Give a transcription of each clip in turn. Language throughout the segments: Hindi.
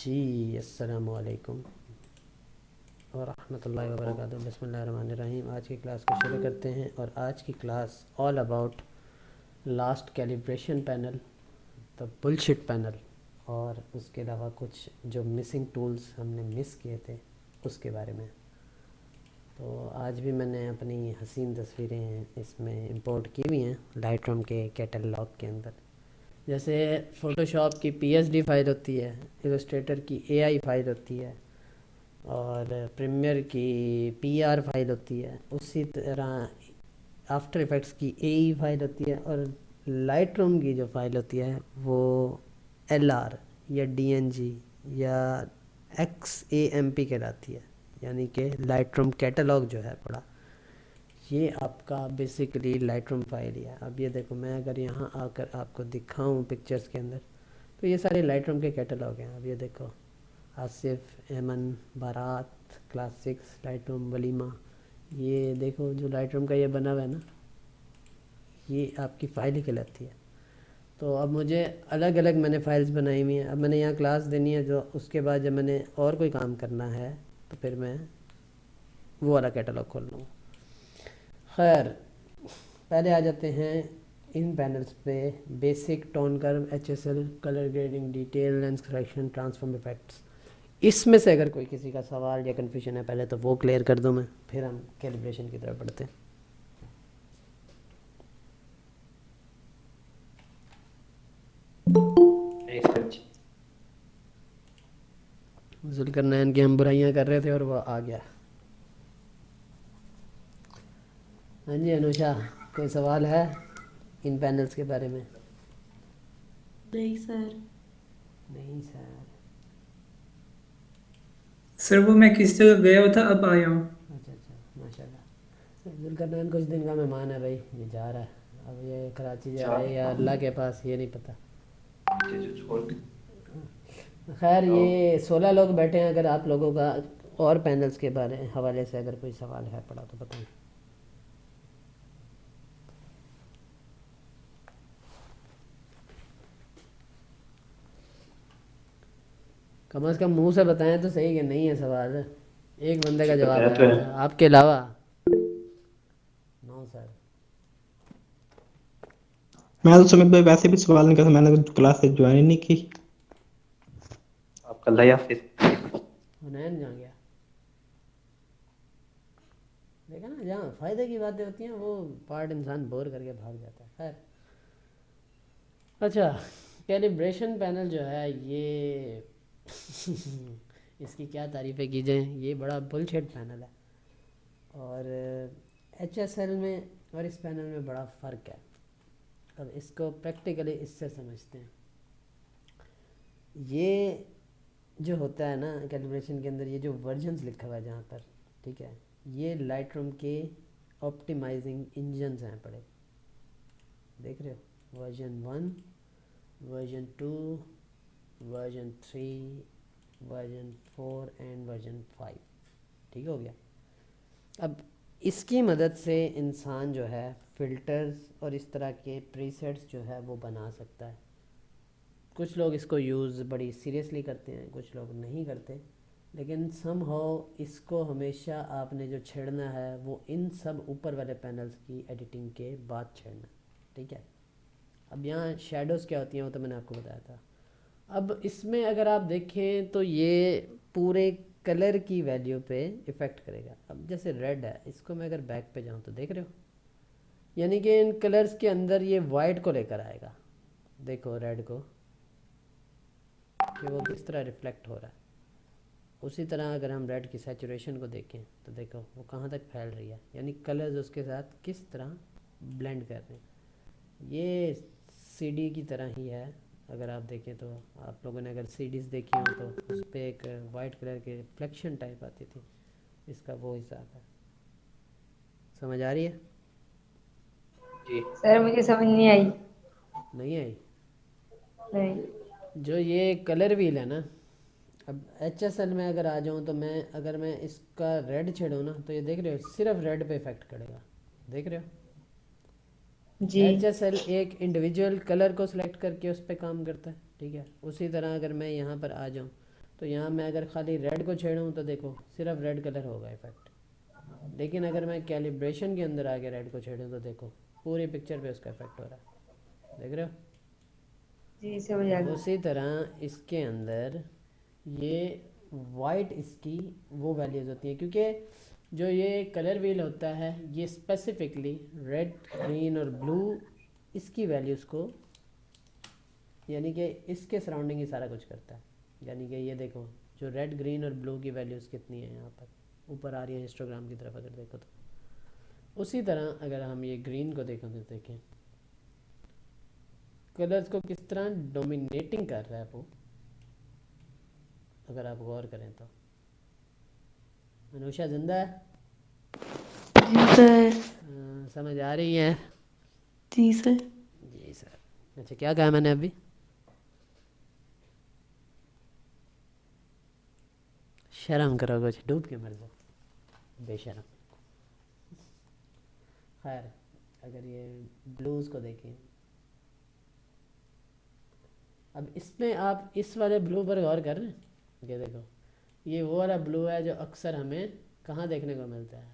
जी, अस्सलामु अलैकुम व रहमतुल्लाहि व बरकातुहू। बिस्मिल्लाहिर्रहमानिर्रहीम। आज की क्लास को शुरू करते हैं और आज की class all about last calibration panel, the bullshit panel, और उसके अलावा कुछ जो मिसिंग टूल्स हमने मिस किए थे उसके बारे में। तो आज भी मैंने अपनी हसीन तस्वीरें इसमें इंपोर्ट की हुई हैं लाइटरूम के कैटलॉग के अंदर। जैसे फ़ोटोशॉप की पीएसडी फ़ाइल होती है, इलस्ट्रेटर की एआई फ़ाइल होती है, और प्रीमियर की पीआर फाइल होती है, उसी तरह आफ्टर इफ़ेक्ट्स की एई फाइल होती है, और लाइट रूम की जो फाइल होती है वो एलआर या डीएनजी या एक्सएएमपी कहलाती है, यानी कि लाइट रूम कैटलॉग जो है पड़ा। ये आपका बेसिकली लाइट रूम फाइल ही है। अब ये देखो, मैं अगर यहाँ आकर आपको दिखाऊं पिक्चर्स के अंदर, तो ये सारे लाइट रूम के कैटलॉग हैं। अब ये देखो, आसिफ, एमन, बारात, क्लासिक्स, लाइट रूम, वलीमा। ये देखो जो लाइट रूम का ये बना हुआ है ना, ये आपकी फ़ाइल ही कहलाती है। तो अब मुझे अलग अलग मैंने फ़ाइल्स बनाई हुई हैं। अब मैंने यहाँ क्लास देनी है, जो उसके बाद जब मैंने और कोई काम करना है तो फिर मैं वो वाला कैटलॉग खोल लूँगा। खैर, पहले आ जाते हैं इन पैनल्स पे। Basic, tone curve, HSL, colour grading, detail, lens correction, transform effects. इसमें से अगर कोई किसी का सवाल या कन्फ्यूजन है पहले तो वो क्लियर कर दूं मैं, फिर हम कैलिब्रेशन की तरफ बढ़ते हैं। जुल्करनैन की हम बुराइयां कर रहे थे और वो आ गया। हाँ जी अनुषा, कोई सवाल है इन पैनल्स के बारे में? नहीं सर। नहीं सर। सर वो मैं किस जगह गया हुआ था, अब आया हूँ। अच्छा अच्छा, माशाल्लाह। जुल्करनैन कुछ दिन का मेहमान है भाई, ये जा रहा है। अब ये कराची जाए या अल्लाह के पास, ये नहीं पता। खैर, ये 16 लोग बैठे हैं। अगर आप लोगों का और पैनल्स के बारे हवाले से अगर कोई सवाल है पड़ा तो बताएं। कम से कम मुंह से बताएं तो सही कि नहीं है सवाल। एक बंदे का जवाब बताया है तो है। आपके अलावा। No sir. मैं तो सुमित भाई वैसे भी सवाल नहीं करता, मैंने तो क्लास से ज्वाइन ही नहीं की। आपका अल्लाह हाफिज। हुनैन जहाँ गया, देखा ना, जहाँ फ़ायदे की बातें होती हैं वो पार्ट इंसान बोर करके भाग जाता है। खैर, अच्छा, कैलिब्रेशन पैनल जो है ये इसकी क्या तारीफ़ें की जाएँ, ये बड़ा बुलशिट पैनल है। और एच एस एल में और इस पैनल में बड़ा फ़र्क है। अब इसको प्रैक्टिकली इससे समझते हैं। ये जो होता है ना कैलिब्रेशन के अंदर, ये जो वर्जन्स लिखा हुआ है जहाँ पर, ठीक है, ये लाइट रूम के ऑप्टिमाइजिंग इंजन्स हैं पड़े, देख रहे हो। Version 1, version 2, version 3, version 4 and version 5। ठीक हो गया। अब इसकी मदद से इंसान जो है फ़िल्टर्स और इस तरह के प्रीसेट्स जो है वो बना सकता है। कुछ लोग इसको यूज़ बड़ी सीरियसली करते हैं, कुछ लोग नहीं करते, लेकिन समहाउ इसको हमेशा आपने जो छेड़ना है वो इन सब ऊपर वाले पैनल्स की एडिटिंग के बाद छेड़ना, ठीक है। अब यहाँ शेडोज़ क्या होती हैं वो तो मैंने आपको बताया था। अब इसमें अगर आप देखें तो ये पूरे कलर की वैल्यू पे इफ़ेक्ट करेगा। अब जैसे रेड है, इसको मैं अगर बैक पे जाऊँ तो देख रहे हो, यानी कि इन कलर्स के अंदर ये वाइट को लेकर आएगा। देखो रेड को कि वो किस तरह रिफ्लेक्ट हो रहा है। उसी तरह अगर हम रेड की सैचुरेशन को देखें तो देखो वो कहाँ तक फैल रही है, यानी कलर्स उसके साथ किस तरह ब्लेंड कर रहे हैं। ये सीडी की तरह ही है। अगर आप देखें तो, आप लोगों ने अगर सीडीज़ देखी हो तो उस पर एक वाइट कलर के रिफ्लेक्शन टाइप आती थी, इसका वो हिसाब है। समझ आ रही है? जी। सर मुझे समझ नहीं आई। नहीं आई? नहीं। जो ये कलर व्हील है ना, अब एच एस एल में अगर आ जाऊँ तो मैं, अगर मैं इसका रेड छेड़ूँ ना तो ये देख रहे हो सिर्फ रेड पे इफेक्ट करेगा, देख रहे हो। जी। एच एस एल एक इंडिविजुअल कलर को सिलेक्ट करके उस पर काम करता है, ठीक है। उसी तरह अगर मैं यहाँ पर आ जाऊँ तो यहाँ मैं अगर खाली रेड को छेड़ूँ तो देखो सिर्फ रेड कलर होगा इफेक्ट, लेकिन अगर मैं कैलिब्रेशन के अंदर आके रेड को छेड़ूँ तो देखो पूरी पिक्चर पे उसका इफेक्ट हो रहा है, देख रहे हो। जी समझ आ गई। उसी तरह इसके अंदर ये वाइट इसकी वो वैल्यूज़ होती हैं, क्योंकि जो ये कलर व्हील होता है ये स्पेसिफिकली रेड ग्रीन और ब्लू इसकी वैल्यूज़ को, यानी कि इसके सराउंडिंग ही सारा कुछ करता है। यानी कि ये देखो जो रेड ग्रीन और ब्लू की वैल्यूज़ कितनी है यहाँ पर ऊपर आ रही है हिस्टोग्राम की तरफ अगर देखो तो। उसी तरह अगर हम ये ग्रीन को देखें तो देखें कलर्स को किस तरह डोमिनेटिंग कर रहा है वो, अगर आप गौर करें तो। अनुषा जिंदा है? जी सर। समझ आ रही है? जी सर। जी सर। अच्छा क्या कहा मैंने अभी? शर्म करो कुछ, डूब के मर जाओ बेशर्म। खैर अगर ये ब्लूज़ को देखें, अब इसमें आप इस वाले ब्लू पर गौर कर रहे हैं, ये देखो ये वो वाला ब्लू है जो अक्सर हमें कहाँ देखने को मिलता है?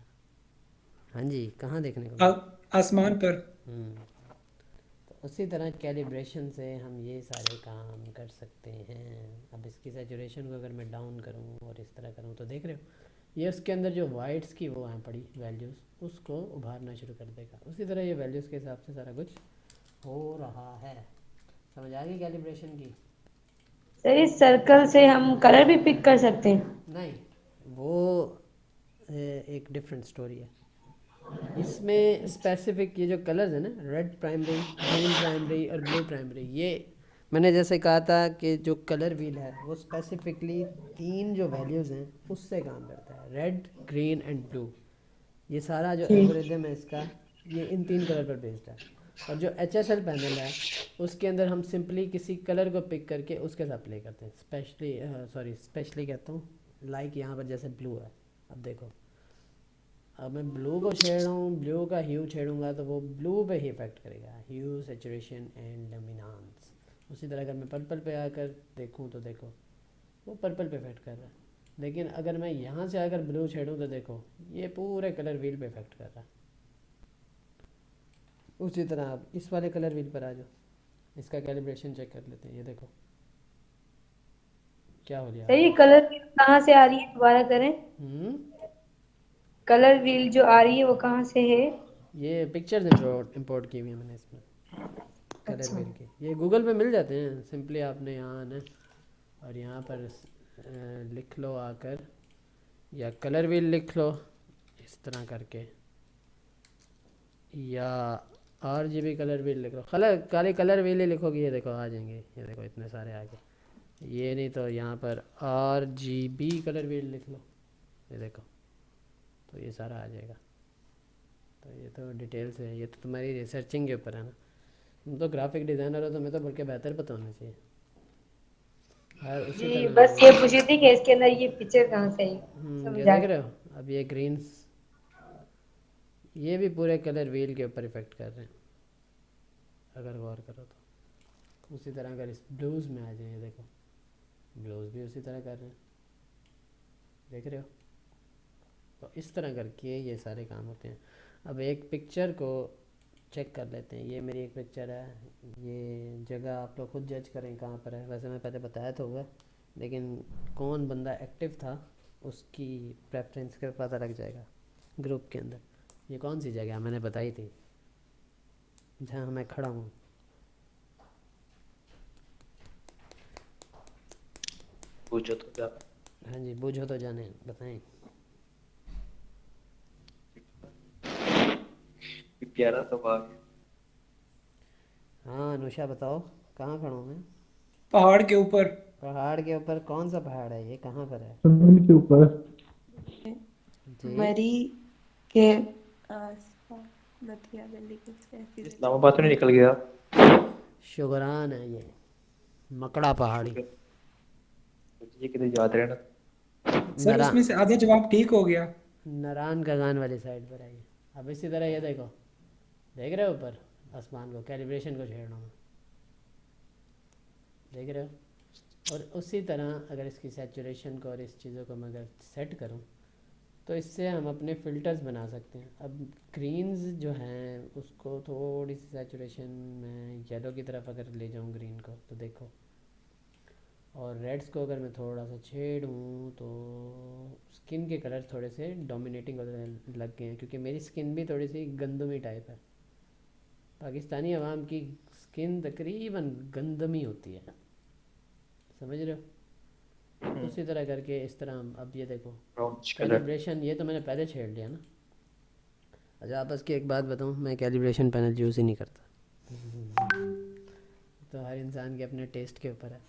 हाँ जी, कहाँ देखने को मिलता है? आसमान पर। तो उसी तरह कैलिब्रेशन से हम ये सारे काम कर सकते हैं। अब इसकी सैचुरेशन को अगर मैं डाउन करूँ और इस तरह करूँ तो देख रहे हो ये उसके अंदर जो वाइट्स की वो हैं पड़ी वैल्यूज़ उसको उभारना शुरू कर देगा। उसी तरह ये वैल्यूज़ के हिसाब से सारा कुछ हो रहा है। समझ आ गई कैलिब्रेशन की? सर इस सर्कल से हम कलर भी पिक कर सकते हैं? नहीं, वो एक डिफरेंट स्टोरी है। इसमें स्पेसिफिक ये जो कलर्स है ना, रेड प्राइमरी, ग्रीन प्राइमरी और ब्लू प्राइमरी, ये मैंने जैसे कहा था कि जो कलर व्हील है वो स्पेसिफिकली तीन जो वैल्यूज़ हैं उससे काम करता है, रेड ग्रीन एंड ब्लू। ये सारा जो जी। एल्गोरिदम है इसका ये इन तीन कलर पर बेस्ड है। और जो HSL पैनल है उसके अंदर हम सिंपली किसी कलर को पिक करके उसके साथ प्ले करते हैं। स्पेशली कहता हूँ लाइक यहाँ पर जैसे ब्लू है, अब देखो अब मैं ब्लू को छेड़ रहा हूँ, ब्लू का ह्यू छेड़ूंगा तो वो ब्लू पे ही इफेक्ट करेगा, ह्यू सैचुरेशन एंड लुमिनेंस। उसी तरह अगर मैं पर्पल पे आकर देखूँ तो देखो वो पर्पल पे इफेक्ट कर रहा है। लेकिन अगर मैं यहाँ से आकर ब्लू छेड़ूँ तो देखो ये पूरे कलर व्हील पे इफेक्ट कर रहा है। उसी तरह आप इस वाले कलर व्हील पर आ जाओ, इसका कैलिब्रेशन चेक कर लेते हैं। ये देखो क्या हो गया। सर ये कलर व्हील कहाँ से आ रही है, दोबारा करें। कलर व्हील जो आ रही है वो कहाँ से है? ये पिक्चर्स इंपोर्ट की हुई है मैंने इसमें कलर अच्छा। व्हील के। ये गूगल पे मिल जाते हैं, सिंपली आपने यहाँ आना और यहाँ पर लिख लो आकर, या कलर व्हील लिख लो इस तरह करके, या RGB कलर व्हील लिख लो। खाली कलर व्हील ही लिखोगे ये देखो आ जाएंगे, ये देखो इतने सारे आ गए। ये नहीं तो यहाँ पर RGB कलर व्हील लिख लो, ये देखो तो ये सारा आ जाएगा। तो ये तो डिटेल से है, ये तो तुम्हारी रिसर्चिंग के ऊपर है ना। तुम तो ग्राफिक डिज़ाइनर हो तो मैं तो बल्कि बेहतर पता होना चाहिए। और उसी जी तरह बस ये पूछी थी कि इसके अंदर ये पिक्चर कहाँ से आई। ये समझ आ देख रहे गई। हो अब ये ग्रीन्स ये भी पूरे कलर व्हील के ऊपर इफेक्ट कर रहे हैं अगर गौर करो तो। उसी तरह अगर इस ब्लूज़ में आ जाए, ये देखो ब्लूज़ भी उसी तरह कर रहे हैं, देख रहे हो। तो इस तरह करके ये सारे काम होते हैं। अब एक पिक्चर को चेक कर लेते हैं। ये मेरी एक पिक्चर है, ये जगह आप लोग खुद जज करें कहाँ पर है। वैसे मैं पहले बताया तो होगा, लेकिन कौन बंदा एक्टिव था उसकी प्रेफरेंस का पता लग जाएगा ग्रुप के अंदर। ये कौन सी जगह मैंने बताई थी जहाँ मैं खड़ा हूँ। पूछो तो क्या। हाँ जी बूझो तो जाने, बताएं। प्यारा सवाल। हाँ अनुषा बताओ कहाँ खड़ा हूँ मैं? पहाड़ के ऊपर। पहाड़ के ऊपर? कौन सा पहाड़ है ये, कहाँ पर है? समुद्र के ऊपर। जी मरी के आसपास नदिया गली कुछ ऐसी जगह। इस्लामाबाद तो नहीं निकल गया। शुगरान है ये, मकड़ा पहाड़ी। ये किधर याद रहना। सर नरा उसमें से आधा जवाब ठीक हो गया। नारायण कगान वाली साइड पर है ये। अब इसी तरह ये देखो, देख रहे हो ऊपर आसमान को, कैलिब्रेशन को छेड़ रहा हूँ, देख रहे हो। और उसी तरह अगर इसकी सैचुरेशन को और इस चीज़ों को मैं अगर सेट करूँ तो इससे हम अपने फ़िल्टर्स बना सकते हैं। अब ग्रीन्स जो हैं उसको थोड़ी सी सैचुरेशन में येलो की तरफ अगर ले जाऊँ ग्रीन को तो देखो, और रेड्स को अगर मैं थोड़ा सा छेड़ूँ तो स्किन के कलर थोड़े से डोमिनेटिंग होने लग गए हैं, क्योंकि मेरी स्किन भी थोड़ी सी गंदमी टाइप है। पाकिस्तानी अवाम की स्किन तकरीबन गंदमी होती है, समझ रहे हो? उसी तरह करके इस तरह हम, अब ये देखो ब्राउनिश कलर। कैलिब्रेशन, ये तो मैंने पहले छेड़ लिया ना। अच्छा आपस की एक बात बताऊँ, मैं कैलिब्रेशन पैनल यूज़ ही नहीं करता। तो हर इंसान के अपने टेस्ट के ऊपर है।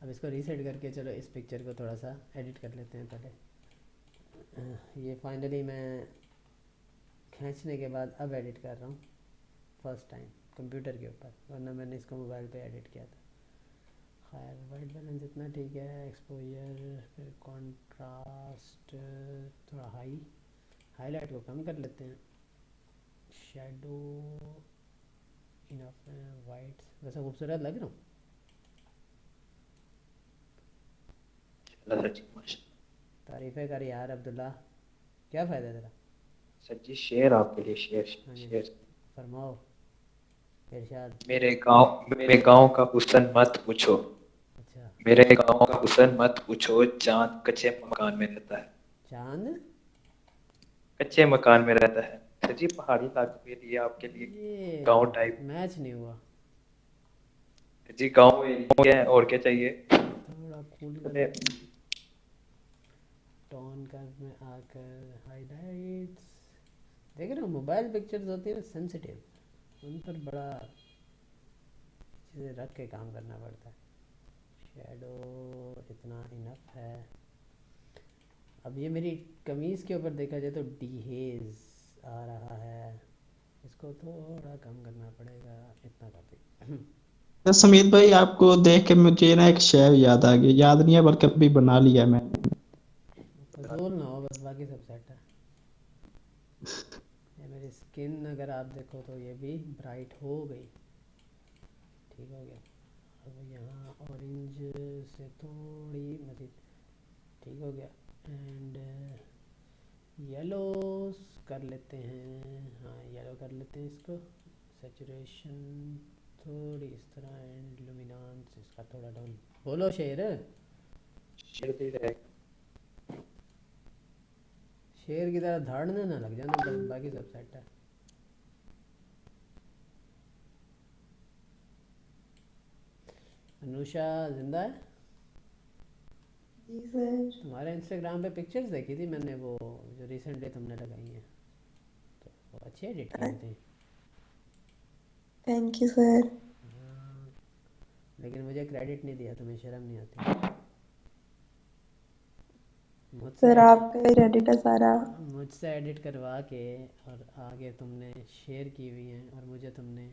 अब इसको रीसेट करके चलो इस पिक्चर को थोड़ा सा एडिट कर लेते हैं पहले। ये फाइनली मैं खींचने के बाद अब एडिट कर रहा हूँ फर्स्ट टाइम कंप्यूटर के ऊपर, वरना मैंने इसको मोबाइल पे एडिट किया था। खैर वाइट बैलेंस इतना ठीक है, एक्सपोजर फिर कॉन्ट्रास्ट थोड़ा हाई, हाईलाइट को कम कर लेते हैं, शेडो इनफ है, वाइट वैसे खूबसूरत लग रहा हूँ। सर जी माशाल्लाह। तारीफ़ें कर यार अब्दुल्ला, क्या फ़ायदा तेरा? सर जी शेर आपके लिए, शेर हाँ जी शेर। फरमाओ इरशाद। मेरे गांव का हुस्न मत पूछो। अच्छा मेरे गांव का हुस्न मत पूछो, चांद कच्चे मकान में रहता है। चांद, कच्चे मकान में रहता है। सर जी पहाड़ी इलाके के लिए, आपके लिए गांव ये टाइप। मैच नहीं हुआ, जी गांव एरिया है, और क्या चाहिए। थोड़ा कूल कर चले। लेते हैं। टोन कर में आकर हाईलाइट्स, देख रहे हो मोबाइल पिक्चर्स होती है ना सेंसिटिव, उन पर बड़ा चीज़ें रख के काम करना पड़ता है। शेडो इतना इनफ है। अब ये मेरी कमीज़ के ऊपर देखा जाए तो डीहेज आ रहा है, इसको थोड़ा कम करना पड़ेगा, इतना काफ़ी। तो समीर भाई आपको देख के मुझे ना एक शेर याद आ गया, याद नहीं है बल्कि अभी बना लिया है मैंने। फजूल ना हो बस, बाकी सब सेट है। ये मेरी स्किन अगर आप देखो तो ये भी ब्राइट हो गई, ठीक हो गया। अब यहाँ ऑरेंज से थोड़ी मज़ीद ठीक हो गया, एंड येलो कर लेते हैं, हाँ येलो कर लेते हैं इसको। सेचुरेशन थोड़ी इस तरह, एंड लुमिनांस इसका थोड़ा डाउन। बोलो शेर, शेर दे रहेगा। शेर की तरह धाड़ने ना लग जाना बस, बाकी सब सेट है। अनुषा जिंदा है? जी सर। तुम्हारे इंस्टाग्राम पे पिक्चर्स देखी थी मैंने, वो जो रिसेंटली तुमने लगाई हैं, तो वो अच्छी एडिट की हुई थी। Thank you sir. हाँ, लेकिन मुझे क्रेडिट नहीं दिया, तुम्हें शर्म नहीं आती? सर मुझसे आपका ही क्रेडिट है सारा। मुझसे एडिट करवा के और आगे तुमने शेयर की हुई हैं, और मुझे तुमने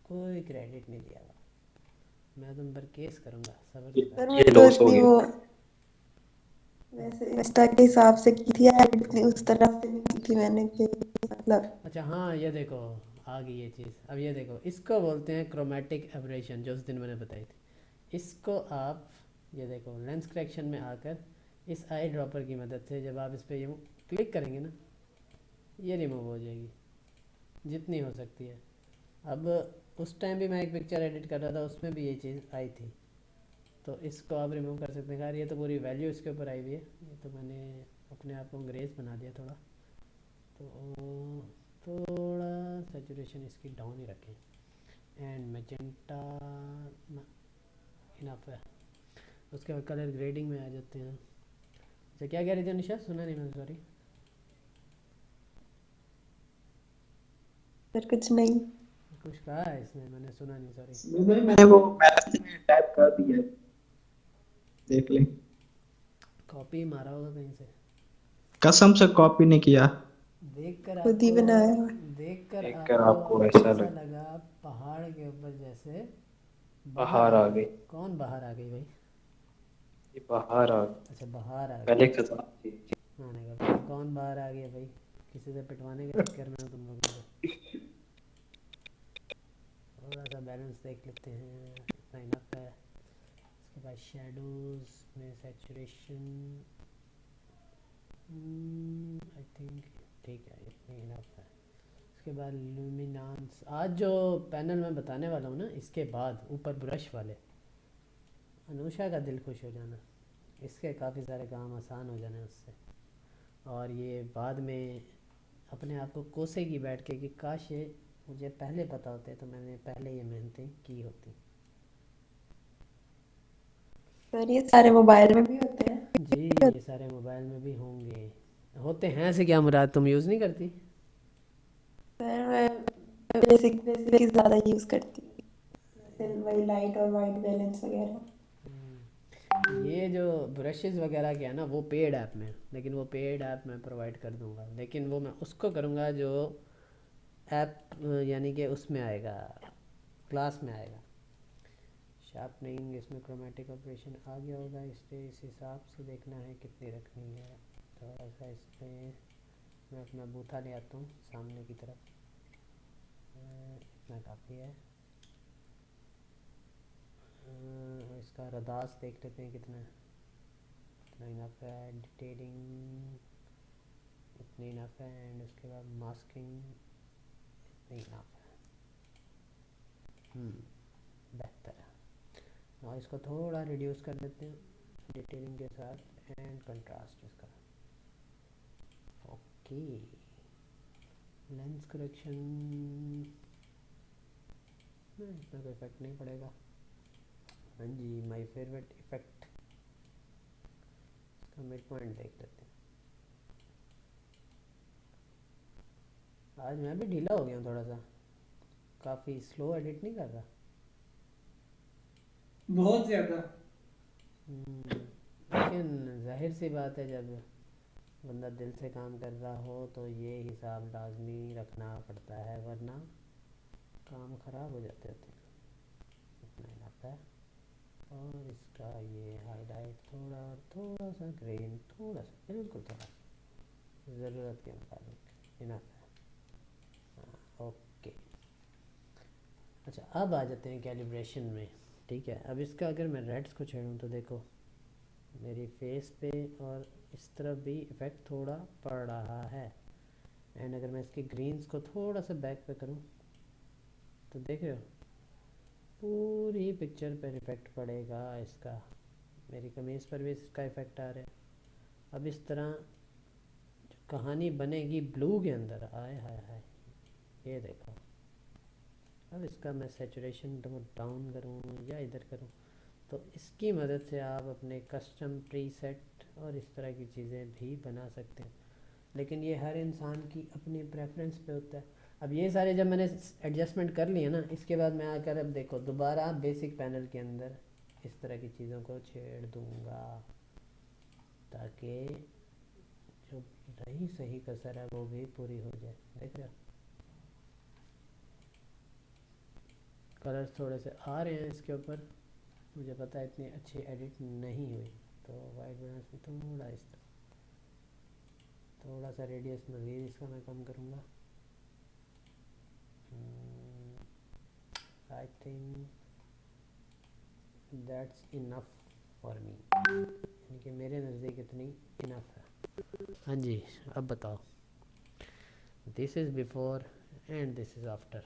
कोई क्रेडिट नहीं दिया हुआ। मैं तुम पर केस करूँगा, सब्र से सर करो। ये मैं तो लॉस हो इतनी गया। वो वैसे इंस्टा के हिसाब से की थी यार, इतनी उस तरह से नहीं की थी मैंने कि मतलब। अच्छा हाँ ये देखो आ गई ये चीज़। अब ये देखो, इसको बोलते हैं क्रोमेटिक एब्रेशन, जो उस दिन मैंने बताई थी। इसको आप ये देखो लेंस करेक्शन में आकर इस आई ड्रॉपर की मदद से जब आप इस पर ये क्लिक करेंगे ना, ये रिमूव हो जाएगी जितनी हो सकती है। अब उस टाइम भी मैं एक पिक्चर एडिट कर रहा था, उसमें भी ये चीज़ आई थी, तो इसको आप रिमूव कर सकते हैं। खैर ये तो पूरी वैल्यू इसके ऊपर आई हुई है, ये तो मैंने अपने आप को अंग्रेज बना दिया थोड़ा, तो थोड़ा सैचुरेशन इसकी डाउन ही रखें, एंड मैजेंटा इनफ है। उसके बाद कलर ग्रेडिंग में आ जाते हैं। अच्छा क्या कह रही थी निशा, सुना नहीं मैं, सॉरी। सर कुछ नहीं। कुछ कहा है इसने, मैंने सुना नहीं, सॉरी। समीर भाई मैंने वो मैसेज में टाइप कर दिया है, देख लें। कॉपी मारा होगा कहीं से, कसम से कॉपी नहीं किया। देखकर खुद ही आपको, बनाया। देखकर देखकर आपको आपको ऐसा ऐसा लग। लगा पहाड़ के ऊपर जैसे बाहर बाहर आ आ गई। गई। कौन बाहर आ गई भाई? ये बाहर आ गई। अच्छा बाहर आ पहले गई। खजा थी। आने का भाई, कौन बाहर आ गया भाई? किसी से पिटवाने के चक्कर में हो तुम लोग मुझे? थोड़ा सा बैलेंस देख लेते हैं, इतना इनफ है। इसके बाद शेडोज़ में सैचुरेशन आई थिंक ठीक है, इतनी इनफ है। उसके बाद लुमिनांस, आज जो पैनल मैं बताने वाला हूँ ना, इसके बाद ऊपर ब्रश वाले, अनुषा का दिल खुश हो जाना, इसके काफ़ी सारे काम आसान हो जाने उससे। और ये बाद में अपने आप को कोसेगी बैठ के कि काश ये मुझे पहले पता होते तो मैंने पहले ये मेहनतें की होती। सर ये सारे मोबाइल में भी होते हैं? जी ये सारे मोबाइल में भी होंगे, होते हैं से क्या मुराद, तुम यूज़ नहीं करती? सर मैं बेसिक बेसिक ज़्यादा यूज़ करती हूँ, जैसे वही लाइट और वाइट बैलेंस वगैरह। ये जो ब्रशेज़ वगैरह के है ना वो पेड ऐप में, लेकिन वो पेड ऐप मैं प्रोवाइड कर दूंगा, लेकिन वो मैं उसको करूँगा जो ऐप यानी कि उसमें आएगा, क्लास में आएगा। शार्पनिंग, इसमें क्रोमेटिक ऑपरेशन आ गया होगा, इसलिए इस हिसाब से देखना है कितनी रखनी है। थोड़ा सा इसमें मैं अपना बूथा ले आता हूँ सामने की तरफ, इतना काफ़ी है। इसका रदास देख लेते हैं कितना है, इतना इनफ है। डिटेलिंग इतनी इनफ है, एंड उसके बाद मास्किंग इतनी इनफ है। बेहतर है। और इसको थोड़ा रिड्यूस कर देते हैं डिटेलिंग के साथ, एंड कंट्रास्ट इसका ओके। लेंस करेक्शन इतना कोई इफेक्ट नहीं पड़ेगा। हाँ जी, माय फेवरेट इफेक्ट, इसका मिड पॉइंट देख लेते हैं। आज मैं भी ढीला हो गया हूँ थोड़ा सा, काफ़ी स्लो एडिट नहीं कर रहा। बहुत ज्यादा। लेकिन जाहिर सी बात है जब बंदा दिल से काम कर रहा हो तो ये हिसाब लाजमी रखना पड़ता है, वरना काम ख़राब हो जाते हैं। इतना इनफ है। और इसका ये हाईलाइट थोड़ा सा ग्रीन, थोड़ा सा बिल्कुल थोड़ा ज़रूरत के मुताबिक इनफ है। हाँ ओके। अच्छा अब आ जाते हैं कैलिब्रेशन में, ठीक है। अब इसका अगर मैं रेड्स को छेड़ूँ तो देखो मेरी फेस पे और इस तरफ भी इफ़ेक्ट थोड़ा पड़ रहा है, एंड अगर मैं इसके ग्रीन्स को थोड़ा सा बैक पे करूँ तो देख रहे हो पूरी पिक्चर पर इफ़ेक्ट पड़ेगा इसका। मेरी कमीज़ पर भी इसका इफ़ेक्ट आ रहा है। अब इस तरह जो कहानी बनेगी ब्लू के अंदर, आए हाय हाय, ये देखो। अब इसका मैं सैचुरेशन डाउन करूँ या इधर करूँ, तो इसकी मदद से आप अपने कस्टम प्रीसेट और इस तरह की चीज़ें भी बना सकते हैं, लेकिन ये हर इंसान की अपनी प्रेफरेंस पे होता है। अब ये सारे जब मैंने एडजस्टमेंट कर लिए ना, इसके बाद मैं आकर अब देखो दोबारा बेसिक पैनल के अंदर इस तरह की चीज़ों को छेड़ दूँगा, ताकि जो रही सही कसर है वो भी पूरी हो जाए। देख रहे हो कलर्स थोड़े से आ रहे हैं इसके ऊपर, मुझे पता है इतनी अच्छी एडिट नहीं हुई, तो वाइट बैलेंस में थोड़ा इस तरह, थोड़ा सा रेडियस मज़ीद इसका मैं कम करूँगा। I think that's enough for me, यानी कि मेरे नज़दीक इतनी इनफ है। हाँ जी अब बताओ, this is before and this is after.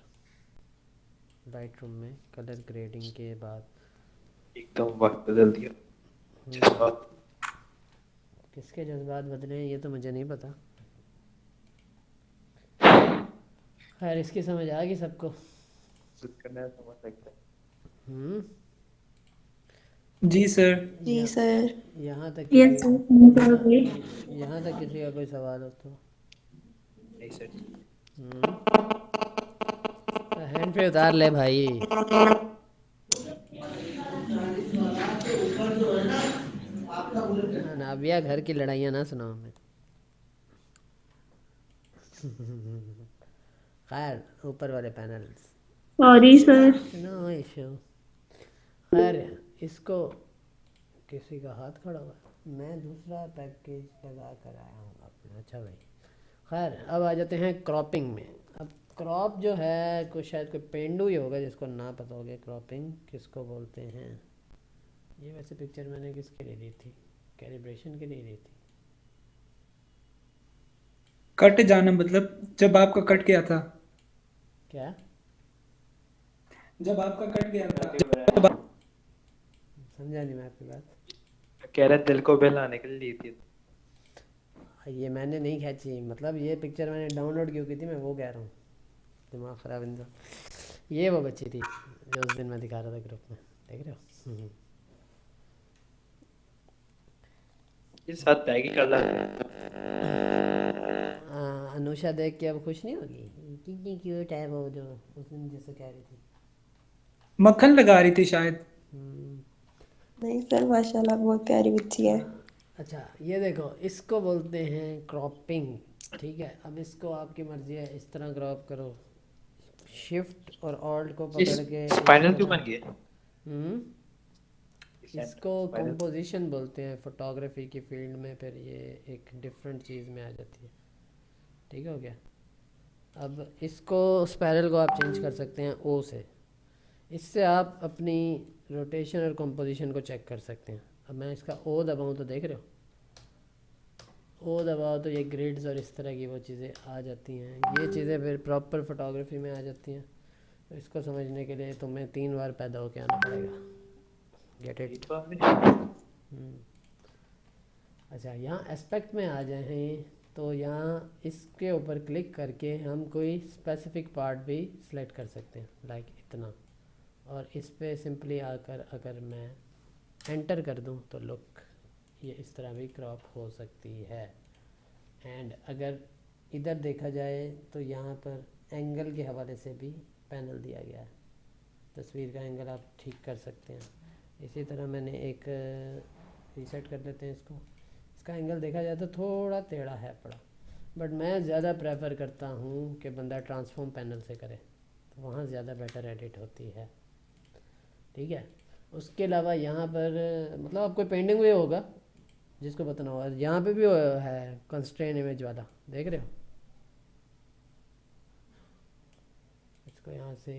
Light room में कलर ग्रेडिंग के बाद एकदम वक्त बदल दिया। जज्बात किसके जज्बात बदले हैं ये तो मुझे नहीं पता। खैर इसकी समझ आ गई सबको। महसूस करना है, समझ सकते हैं। हम्म जी सर। जी सर। यहाँ तक यस किसी सर, समझ आ गई। यहाँ तक किसी का कोई सवाल हो तो नहीं सर जी। हैंड पे उतार ले भाई। नाबिया घर की लड़ाइयाँ ना सुनाओ हमें। खैर ऊपर वाले panels sorry sir. No issue. खैर इसको किसी का हाथ खड़ा हुआ है, मैं दूसरा पैकेज लगा कर आया हूँ अपना। अच्छा भाई खैर अब आ जाते हैं क्रॉपिंग में। अब क्रॉप जो है कोई शायद कोई पेंडू ही होगा जिसको ना पता होगा क्रॉपिंग किसको बोलते हैं। ये वैसे पिक्चर मैंने किसके लिए ली थी, कैलिब्रेशन के लिए ली थी। कट जाना मतलब जब आपका कट गया था। क्या जब आपका कट गया था। समझा नहीं मैं आपकी बात। कह रहे दिल को बहलाने के लिए ली थी। ये मैंने नहीं खींची, मतलब ये पिक्चर मैंने डाउनलोड क्यों की थी मैं वो कह रहा हूँ, दिमाग ख़राब इंसान। ये वो बच्ची थी जो उस दिन मैं दिखा रहा था ग्रुप में, देख रहे हो। ये साथ पैक ही कर ला। अनुषा देख के अब खुश नहीं होगी, कितनी क्यूट है वो जो उस दिन जैसे कह रही थी। मक्खन लगा रही थी शायद। नहीं सर, माशाल्लाह बहुत प्यारी बच्ची है। अच्छा ये देखो, इसको बोलते हैं क्रॉपिंग, ठीक है। अब इसको आपकी मर्जी है, इस तरह क्रॉप करो, शिफ्ट और ऑल्ट को पकड़ के इस स्पाइनल क्यों तरह। बन गया? इसको कंपोजिशन बोलते हैं फोटोग्राफी की फील्ड में, फिर ये एक डिफरेंट चीज़ में आ जाती है, ठीक हो गया। अब इसको स्पाइरल को आप चेंज कर सकते हैं ओ से, इससे आप अपनी रोटेशन और कंपोजिशन को चेक कर सकते हैं। अब मैं इसका ओ दबाऊं तो देख रहे हो, ओ दबाओ तो ये ग्रिड्स और इस तरह की वो चीज़ें आ जाती हैं। ये चीज़ें फिर प्रॉपर फोटोग्राफी में आ जाती हैं। तो इसको समझने के लिए तुम्हें 3 बार पैदा होके आना पड़ेगा। Get it? अच्छा यहाँ एस्पेक्ट में आ जाए हैं तो यहाँ इसके ऊपर क्लिक करके हम कोई स्पेसिफिक पार्ट भी सिलेक्ट कर सकते हैं, लाइक इतना। और इस पे सिंपली आकर अगर मैं एंटर कर दूं तो लुक ये इस तरह भी क्रॉप हो सकती है। एंड अगर इधर देखा जाए तो यहाँ पर एंगल के हवाले से भी पैनल दिया गया है, तस्वीर का एंगल आप ठीक कर सकते हैं। इसी तरह मैंने एक रीसेट कर लेते हैं इसको, इसका एंगल देखा जाए तो थोड़ा टेढ़ा है पड़ा, बट मैं ज़्यादा प्रेफर करता हूँ कि बंदा ट्रांसफॉर्म पैनल से करे, तो वहाँ ज़्यादा बेटर एडिट होती है, ठीक है। उसके अलावा यहाँ पर मतलब आपको पेंटिंग भी होगा जिसको बताना होगा, यहाँ पे भी है कंस्ट्रेन इमेज वाला, देख रहे हो। इसको यहाँ से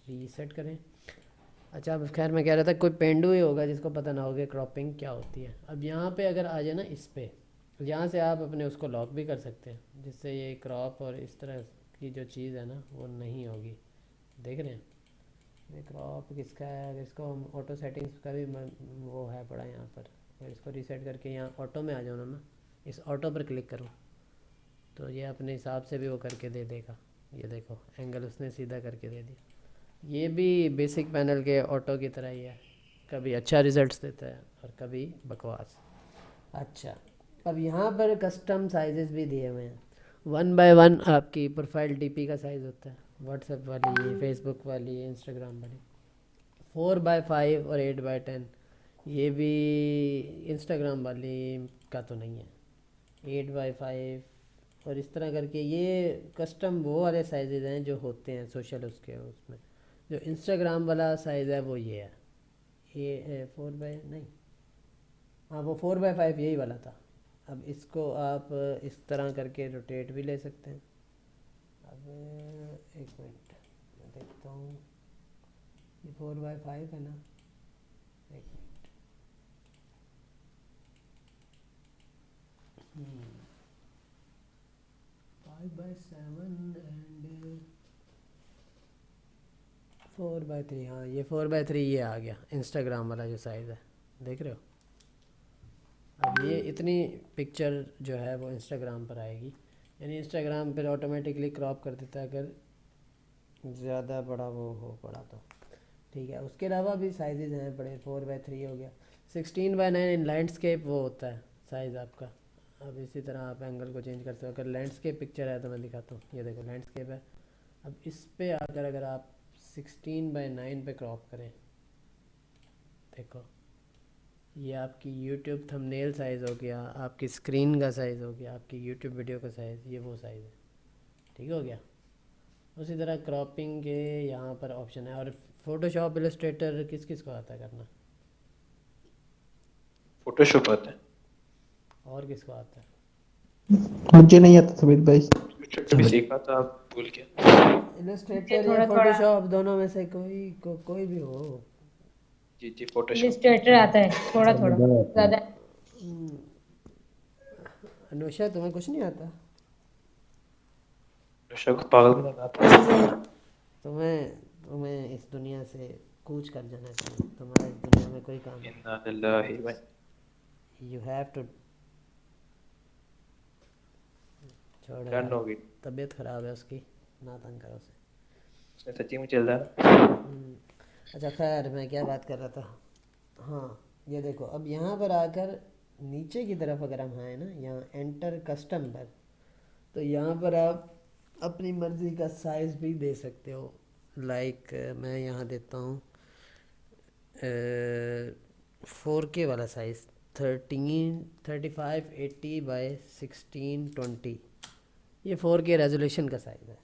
रीसेट करें। अच्छा अब खैर मैं कह रहा था कोई पेंडू ही होगा जिसको पता ना होगा क्रॉपिंग क्या होती है। अब यहाँ पे अगर आ जाए ना इस पे, यहाँ से आप अपने उसको लॉक भी कर सकते हैं, जिससे ये क्रॉप और इस तरह की जो चीज़ है ना वो नहीं होगी, देख रहे हैं। ये क्रॉप किसका है, अगर इसको हम ऑटो सेटिंग्स का भी वो है पड़ा यहाँ पर, अगर इसको रीसेट करके यहाँ ऑटो में आ जाओ ना, मैं इस ऑटो पर क्लिक करूँ तो ये अपने हिसाब से भी वो करके दे देगा। ये देखो एंगल उसने सीधा करके दे दिया। ये भी बेसिक पैनल के ऑटो की तरह ही है, कभी अच्छा रिजल्ट्स देता है और कभी बकवास। अच्छा अब यहाँ पर कस्टम साइजेस भी दिए हुए हैं, 1 बाय 1 आपकी प्रोफाइल डीपी का साइज़ होता है, व्हाट्सएप वाली, फेसबुक वाली, इंस्टाग्राम वाली। 4 बाय 5 और 8 बाय 10, ये भी इंस्टाग्राम वाली का तो नहीं है। 8 बाय 5 और इस तरह करके ये कस्टम वो वाले साइजेज़ हैं जो होते हैं सोशल उसके उसमें। जो इंस्टाग्राम वाला साइज़ है वो ये है, ये 4 बाय नहीं, हाँ वो 4 बाय 5 यही वाला था। अब इसको आप इस तरह करके रोटेट भी ले सकते हैं। अब एक मिनट मैं देखता हूँ, ये 4 बाय 5 है ना, एक मिनट। 5 बाय 7 एंड 4 बाय 3, हाँ ये 4 बाय 3 ये आ गया इंस्टाग्राम वाला जो साइज़ है, देख रहे हो। अब ये इतनी पिक्चर जो है वो इंस्टाग्राम पर आएगी, यानी इंस्टाग्राम पर ऑटोमेटिकली क्रॉप कर देता है अगर ज़्यादा बड़ा वो हो पड़ा तो, ठीक है। उसके अलावा भी साइजेज़ हैं बड़े, 4 बाय 3 हो गया, 16 बाय 9 इन लैंडस्केप वो होता है साइज़ आपका। अब इसी तरह आप एंगल को चेंज कर सकते हो। अगर लैंडस्केप पिक्चर है तो मैं दिखाता हूँ, ये देखो लैंडस्केप है। अब इस पे आकर अगर आप 16 बाय 9 पे क्रॉप करें, देखो ये आपकी यूट्यूब थंबनेल साइज़ हो गया, आपकी स्क्रीन का साइज़ हो गया, आपकी यूट्यूब वीडियो का साइज़, ये वो साइज़ है, ठीक हो गया। उसी तरह क्रॉपिंग के यहाँ पर ऑप्शन है। और फोटोशॉप इलस्ट्रेटर किस किस को आता है करना? फोटोशॉप आता है। और किसको आता है? मुझे नहीं आता सुमित भाई। इलस्ट्रेटर भी सीखा था, आप भूल गया। इलस्ट्रेटर या थोड़ा थोड़ा फोटोशॉप दोनों में से कोई भी हो। जी जी, फोटोशॉप। इलिस्ट्रेटर आता है थोड़ा थोड़ा, ज्यादा अनुषा तुम्हें कुछ नहीं आता? फोटोशॉप को पागल बना था। जी सर। तुम्हें तुम्हें इस दुनिया से कूच कर जाना चाहिए, तुम्हारा इस दुनिया में कोई काम नहीं। इन्ना लिल्लाहि व यू हैव टू छोड़ डन यार, हो गई। तबीयत ख़राब है उसकी, ना तंग करो उसे। उसने सच्ची में चल रहा है। अच्छा खैर, मैं क्या बात कर रहा था। हाँ, ये देखो, अब यहाँ पर आकर नीचे की तरफ अगर हम आए ना, यहाँ एंटर कस्टम पर, तो यहाँ पर आप अपनी मर्ज़ी का साइज़ भी दे सकते हो। लाइक मैं यहाँ देता हूँ 4K वाला साइज़, 3580 by 1620, ये 4K रेजोल्यूशन का साइज़ है।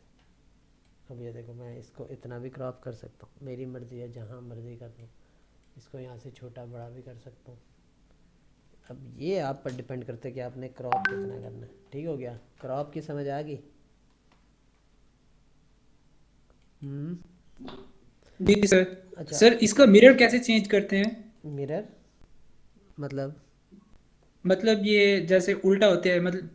अब ये देखो, मैं इसको इतना भी क्रॉप कर सकता हूँ, मेरी मर्ज़ी है, जहाँ मर्ज़ी कर दूँ। इसको यहाँ से छोटा बड़ा भी कर सकता हूँ। अब ये आप पर डिपेंड करते है कि आपने क्रॉप कितना करना है। ठीक हो गया? क्रॉप की समझ आ गई? जी सर। अच्छा। सर इसका मिरर कैसे चेंज करते हैं? मिरर मतलब ये जैसे उल्टा होते हैं, मतलब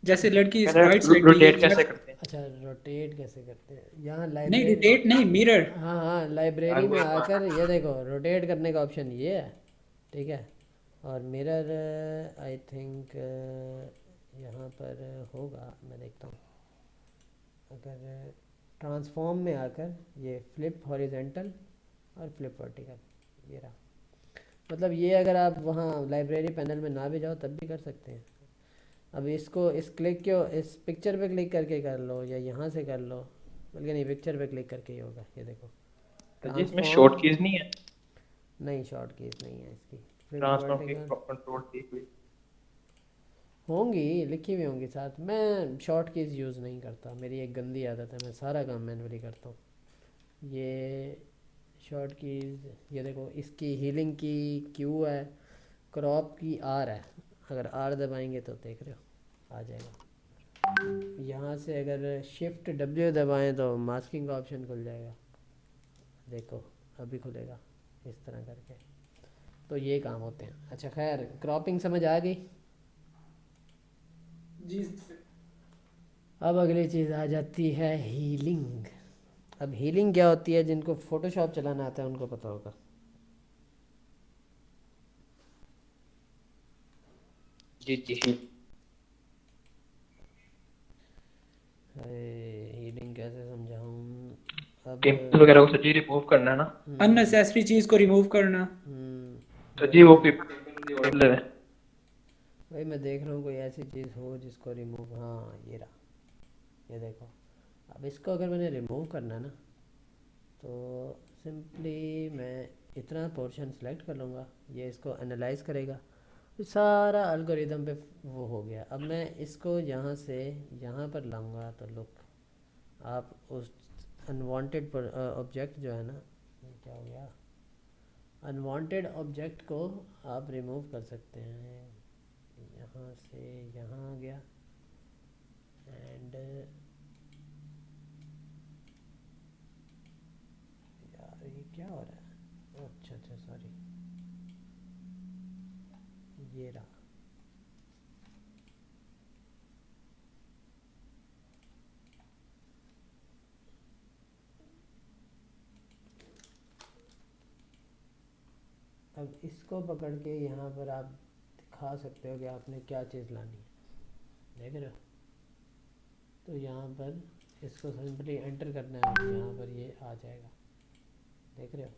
जैसे लड़की मैंने राइट साइड पे, रोटेट कैसे करते हैं? अच्छा, रोटेट कैसे करते हैं? यहाँ नहीं लाइब्रेरी, रोटेट नहीं, मिरर। हाँ हाँ, लाइब्रेरी में आकर ये देखो, रोटेट करने का ऑप्शन ये है। ठीक है? और मिरर आई थिंक यहाँ पर होगा, मैं देखता हूँ। अगर ट्रांसफॉर्म में आकर ये फ्लिप हॉरिजेंटल और फ्लिप वर्टिकल, ये रहा। मतलब ये अगर आप वहाँ लाइब्रेरी पैनल में ना भी जाओ तब भी कर सकते हैं। अब इसको इस पिक्चर पे क्लिक करके कर लो, या यहाँ से कर लो, बल्कि नहीं, पिक्चर पे क्लिक करके ही होगा। ये देखो, तो जी इसमें ट्रांसफॉर्म, शॉर्ट कीज नहीं है? नहीं शॉर्ट कीज नहीं है इसकी। फ्लिप ट्रांसफॉर्म की वर्टिकल कंट्रोल की कोई? होंगी, लिखी हुई होंगी साथ। मैं शॉर्ट कीज यूज़ नहीं करता, मेरी एक गंदी आदत है, मैं सारा काम मैनुअली करता हूँ। ये शॉर्ट कीज, ये देखो, इसकी हीलिंग की Q है, क्रॉप की R है। अगर R दबाएंगे तो देख रहे हो आ जाएगा। यहाँ से अगर शिफ्ट W दबाएं तो मास्किंग का ऑप्शन खुल जाएगा। देखो अभी खुलेगा, इस तरह करके। तो ये काम होते हैं। अच्छा खैर, क्रॉपिंग समझ आ गई? जी। अब अगली चीज़ आ जाती है हीलिंग। अब हीलिंग क्या होती है, जिनको फोटोशॉप चलाना आता है उनको पता होगा। जी जी। हीलिंग कैसे समझाऊँ? अब पिंपल वगैरह को सच्ची रिमूव करना है ना? अननेसेसरी चीज को रिमूव करना। तो जी वो पिंपल है। भाई मैं देख रहा हूँ कोई ऐसी चीज़ हो जिसको रिमूव, हाँ ये रहा, ये देखो। अब इसको अगर मैंने रिमूव करना है ना, तो सिंपली मैं इतना पोर्शन सेलेक्ट कर लूँगा, ये इसको एनालाइज करेगा, तो सारा अलगोरिदम पे वो हो गया। अब मैं इसको यहाँ से यहाँ पर लाऊंगा, तो लुक, आप उस अनवांटेड ऑब्जेक्ट जो है ना, ये क्या हो गया, अनवांटेड ऑब्जेक्ट को आप रिमूव कर सकते हैं। यहाँ से यहाँ आ गया, एंड यार ये क्या हो रहा है? अच्छा अच्छा, सॉरी, ये रहा। अब इसको पकड़ के यहाँ पर आप दिखा सकते हो कि आपने क्या चीज़ लानी है, देख रहे हो? तो यहाँ पर इसको सिंपली एंटर करना है, यहाँ पर ये आ जाएगा, देख रहे हो?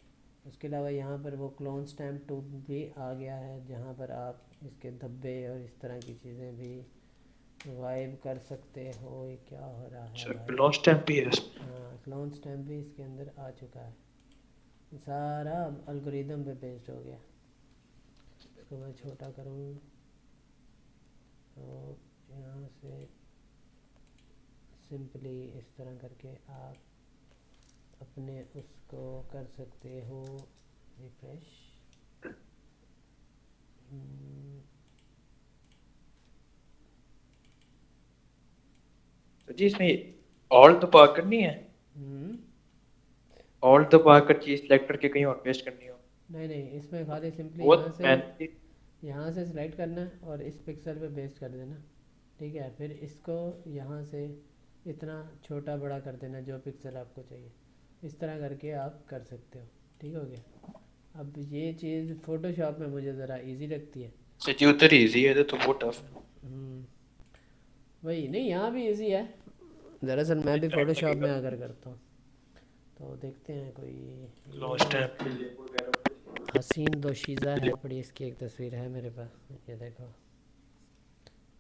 उसके अलावा यहाँ पर वो क्लोन स्टैम्प टूल भी आ गया है, जहाँ पर आप इसके धब्बे और इस तरह की चीज़ें भी वाइब कर सकते हो। ये क्या हो रहा है भाई? क्लोन स्टैम्प भी है इसमें? हाँ, क्लोन स्टैम्प भी इसके अंदर आ चुका है। सारा अलगोरिदम पे बेस्ड हो गया। इसको मैं छोटा करूँ तो यहाँ से सिंपली इस तरह करके आप अपने उसको कर सकते हो रिफ्रेश। जी इसमें ऑल दबा कर नहीं है, हम्म, ऑल दबा कर चीज सेलेक्ट करके कहीं और पेस्ट करनी हो? नहीं नहीं, इसमें खाली सिंपली वो मैंने यहाँ से सिलेक्ट करना है और इस पिक्सल पे पेस्ट कर देना। ठीक है, फिर इसको यहाँ से इतना छोटा बड़ा कर देना जो पिक्सल आपको चाहिए। इस तरह करके आप कर सकते हो। ठीक हो गया। अब ये चीज़ फ़ोटोशॉप में मुझे ज़रा इजी लगती है। सच्ची उधर इजी है तो वो टफ है। हम्म, वही नहीं, यहाँ भी इजी है। दरअसल मैं भी फ़ोटोशॉप में आकर करता हूँ। तो देखते हैं कोई लॉस्ट है। हसीन दोशीज़ा है बड़ी, इसकी एक तस्वीर है मेरे पास, ये देखो।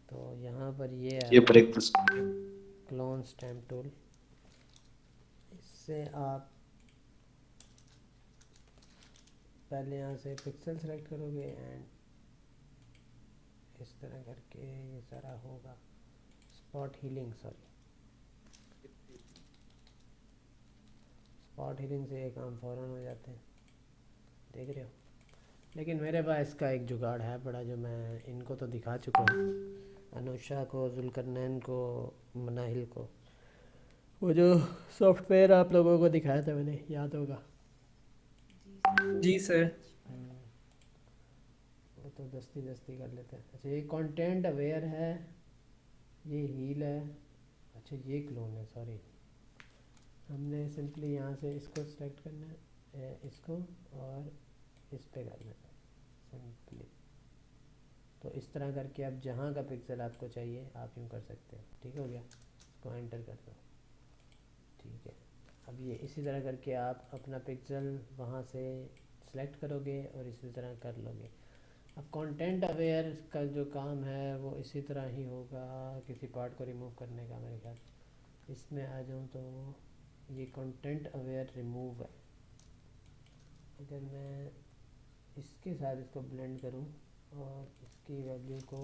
तो यहाँ पर ये ये है ब्रेक क्लोन स्टैम्प टूल। इससे आप पहले यहाँ से पिक्सल सेलेक्ट करोगे एंड इस तरह करके ये सारा होगा। Spot healing, sorry, spot healing से ये काम फ़ौरन हो जाते हैं, देख रहे हो। लेकिन मेरे पास इसका एक जुगाड़ है बड़ा, जो मैं इनको तो दिखा चुका हूँ, अनुषा को, जुल्करनैन को, मनाहिल को। वो जो सॉफ्टवेयर आप लोगों को दिखाया था मैंने, याद होगा। जी सर। वो तो दस्ती दस्ती कर लेते हैं। अच्छा, ये कंटेंट अवेयर है, ये हील है। अच्छा, ये क्लोन है, सॉरी। हमने सिंपली यहाँ से इसको सेलेक्ट करना है, इसको, और इस पे करना है सिंपली। तो इस तरह करके अब जहाँ का पिक्सल आपको चाहिए आप यूँ कर सकते हो। ठीक हो गया, इसको एंटर कर दो। ठीक है, अब ये इसी तरह करके आप अपना पिक्सल वहाँ से सेलेक्ट करोगे और इसी तरह कर लोगे। अब कंटेंट अवेयर का जो काम है वो इसी तरह ही होगा, किसी पार्ट को रिमूव करने का। मेरे ख्याल इसमें आ जाऊँ तो ये कंटेंट अवेयर रिमूव है। अगर मैं इसके साथ इसको ब्लेंड करूं और इसकी वैल्यू को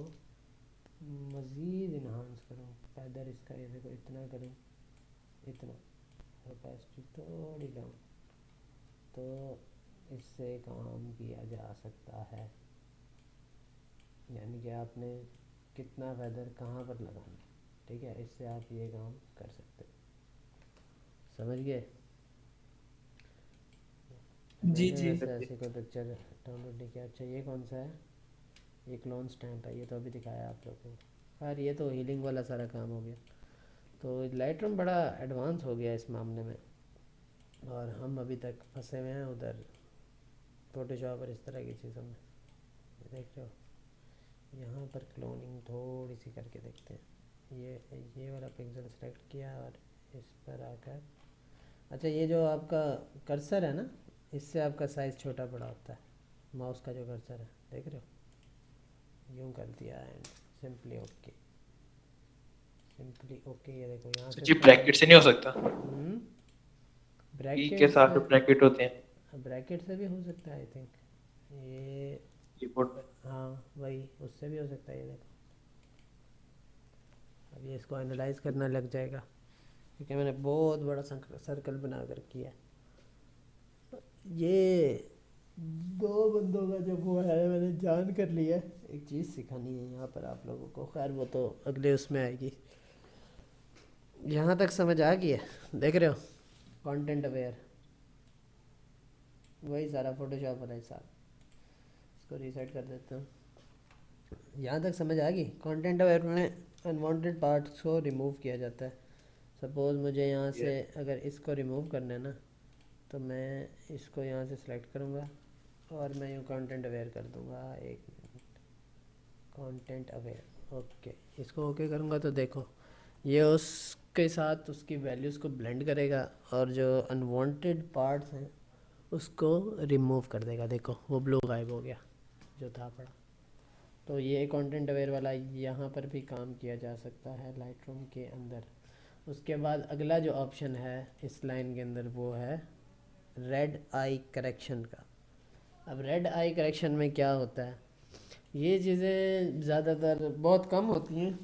मज़ीद इन्हांस करूं, फैदर इसका ये देखो इतना करूं, इतना, ओपेसिटी थोड़ी डाउन, तो इससे काम किया जा सकता है। यानी कि आपने कितना फैदर कहाँ पर लगाना है। ठीक है, इससे आप ये काम कर सकते हो। समझ गए? जी मैंने जी। वैसे ऐसी कोई पिक्चर डाउनलोड नहीं किया। अच्छा, ये कौन सा है? ये क्लोन स्टैम्प है, ये तो अभी दिखाया आप लोगों को। खैर, ये तो हीलिंग वाला सारा काम हो गया। तो लाइटरूम बड़ा एडवांस हो गया इस मामले में, और हम अभी तक फंसे हुए हैं उधर फोटोशॉप और इस तरह की चीज़ों में। ये देख रहे हो, यहाँ पर क्लोनिंग थोड़ी सी करके देखते हैं। ये वाला पिक्सल सेलेक्ट किया और इस पर आकर, अच्छा, ये जो आपका कर्सर है ना, इससे आपका साइज़ छोटा बड़ा होता है। माउस का जो कर्सर है, देख रहे हो, यूँ कर दिया and simply okay, simply okay. ये देखो यहाँ से जी ब्रैकेट से नहीं हो सकता? ई के ब्रैकेट साथ से, ब्रैकेट होते हैं ब्रैकेट से भी हो सकता है आई थिंक। ये कीबोर्ड में। हाँ, वही, उससे भी हो सकता है। ये देखो, अब ये इसको एनालाइज करना लग जाएगा, क्योंकि मैंने बहुत बड़ा सर्कल बना कर किया। ये दो बंदों का जो वो है मैंने जान कर लिया है। एक चीज़ सिखानी है यहाँ पर आप लोगों को, खैर वो तो अगले उसमें आएगी। यहाँ तक समझ आ गई है? देख रहे हो, कंटेंट अवेयर, वही सारा फोटोशॉप वाला हिसाब। इसको रीसेट कर देता हूँ। यहाँ तक समझ आ गई? कंटेंट अवेयर में अनवांटेड पार्ट्स को रिमूव किया जाता है। सपोज़ मुझे यहाँ से अगर इसको रिमूव करना है ना, तो मैं इसको यहाँ से सिलेक्ट करूँगा और मैं यूँ कंटेंट अवेयर कर दूँगा। एक मिनट, कंटेंट अवेयर, ओके। इसको ओके करूँगा तो देखो, ये उसके साथ उसकी वैल्यूज़ को ब्लेंड करेगा और जो अनवांटेड पार्ट्स हैं उसको रिमूव कर देगा। देखो, वो ब्लू गायब हो गया जो था पड़ा। तो ये कंटेंट अवेयर वाला यहाँ पर भी काम किया जा सकता है लाइटरूम के अंदर। उसके बाद अगला जो ऑप्शन है इस लाइन के अंदर वो है रेड आई करेक्शन का। अब रेड आई करेक्शन में क्या होता है, ये चीज़ें ज़्यादातर बहुत कम होती हैं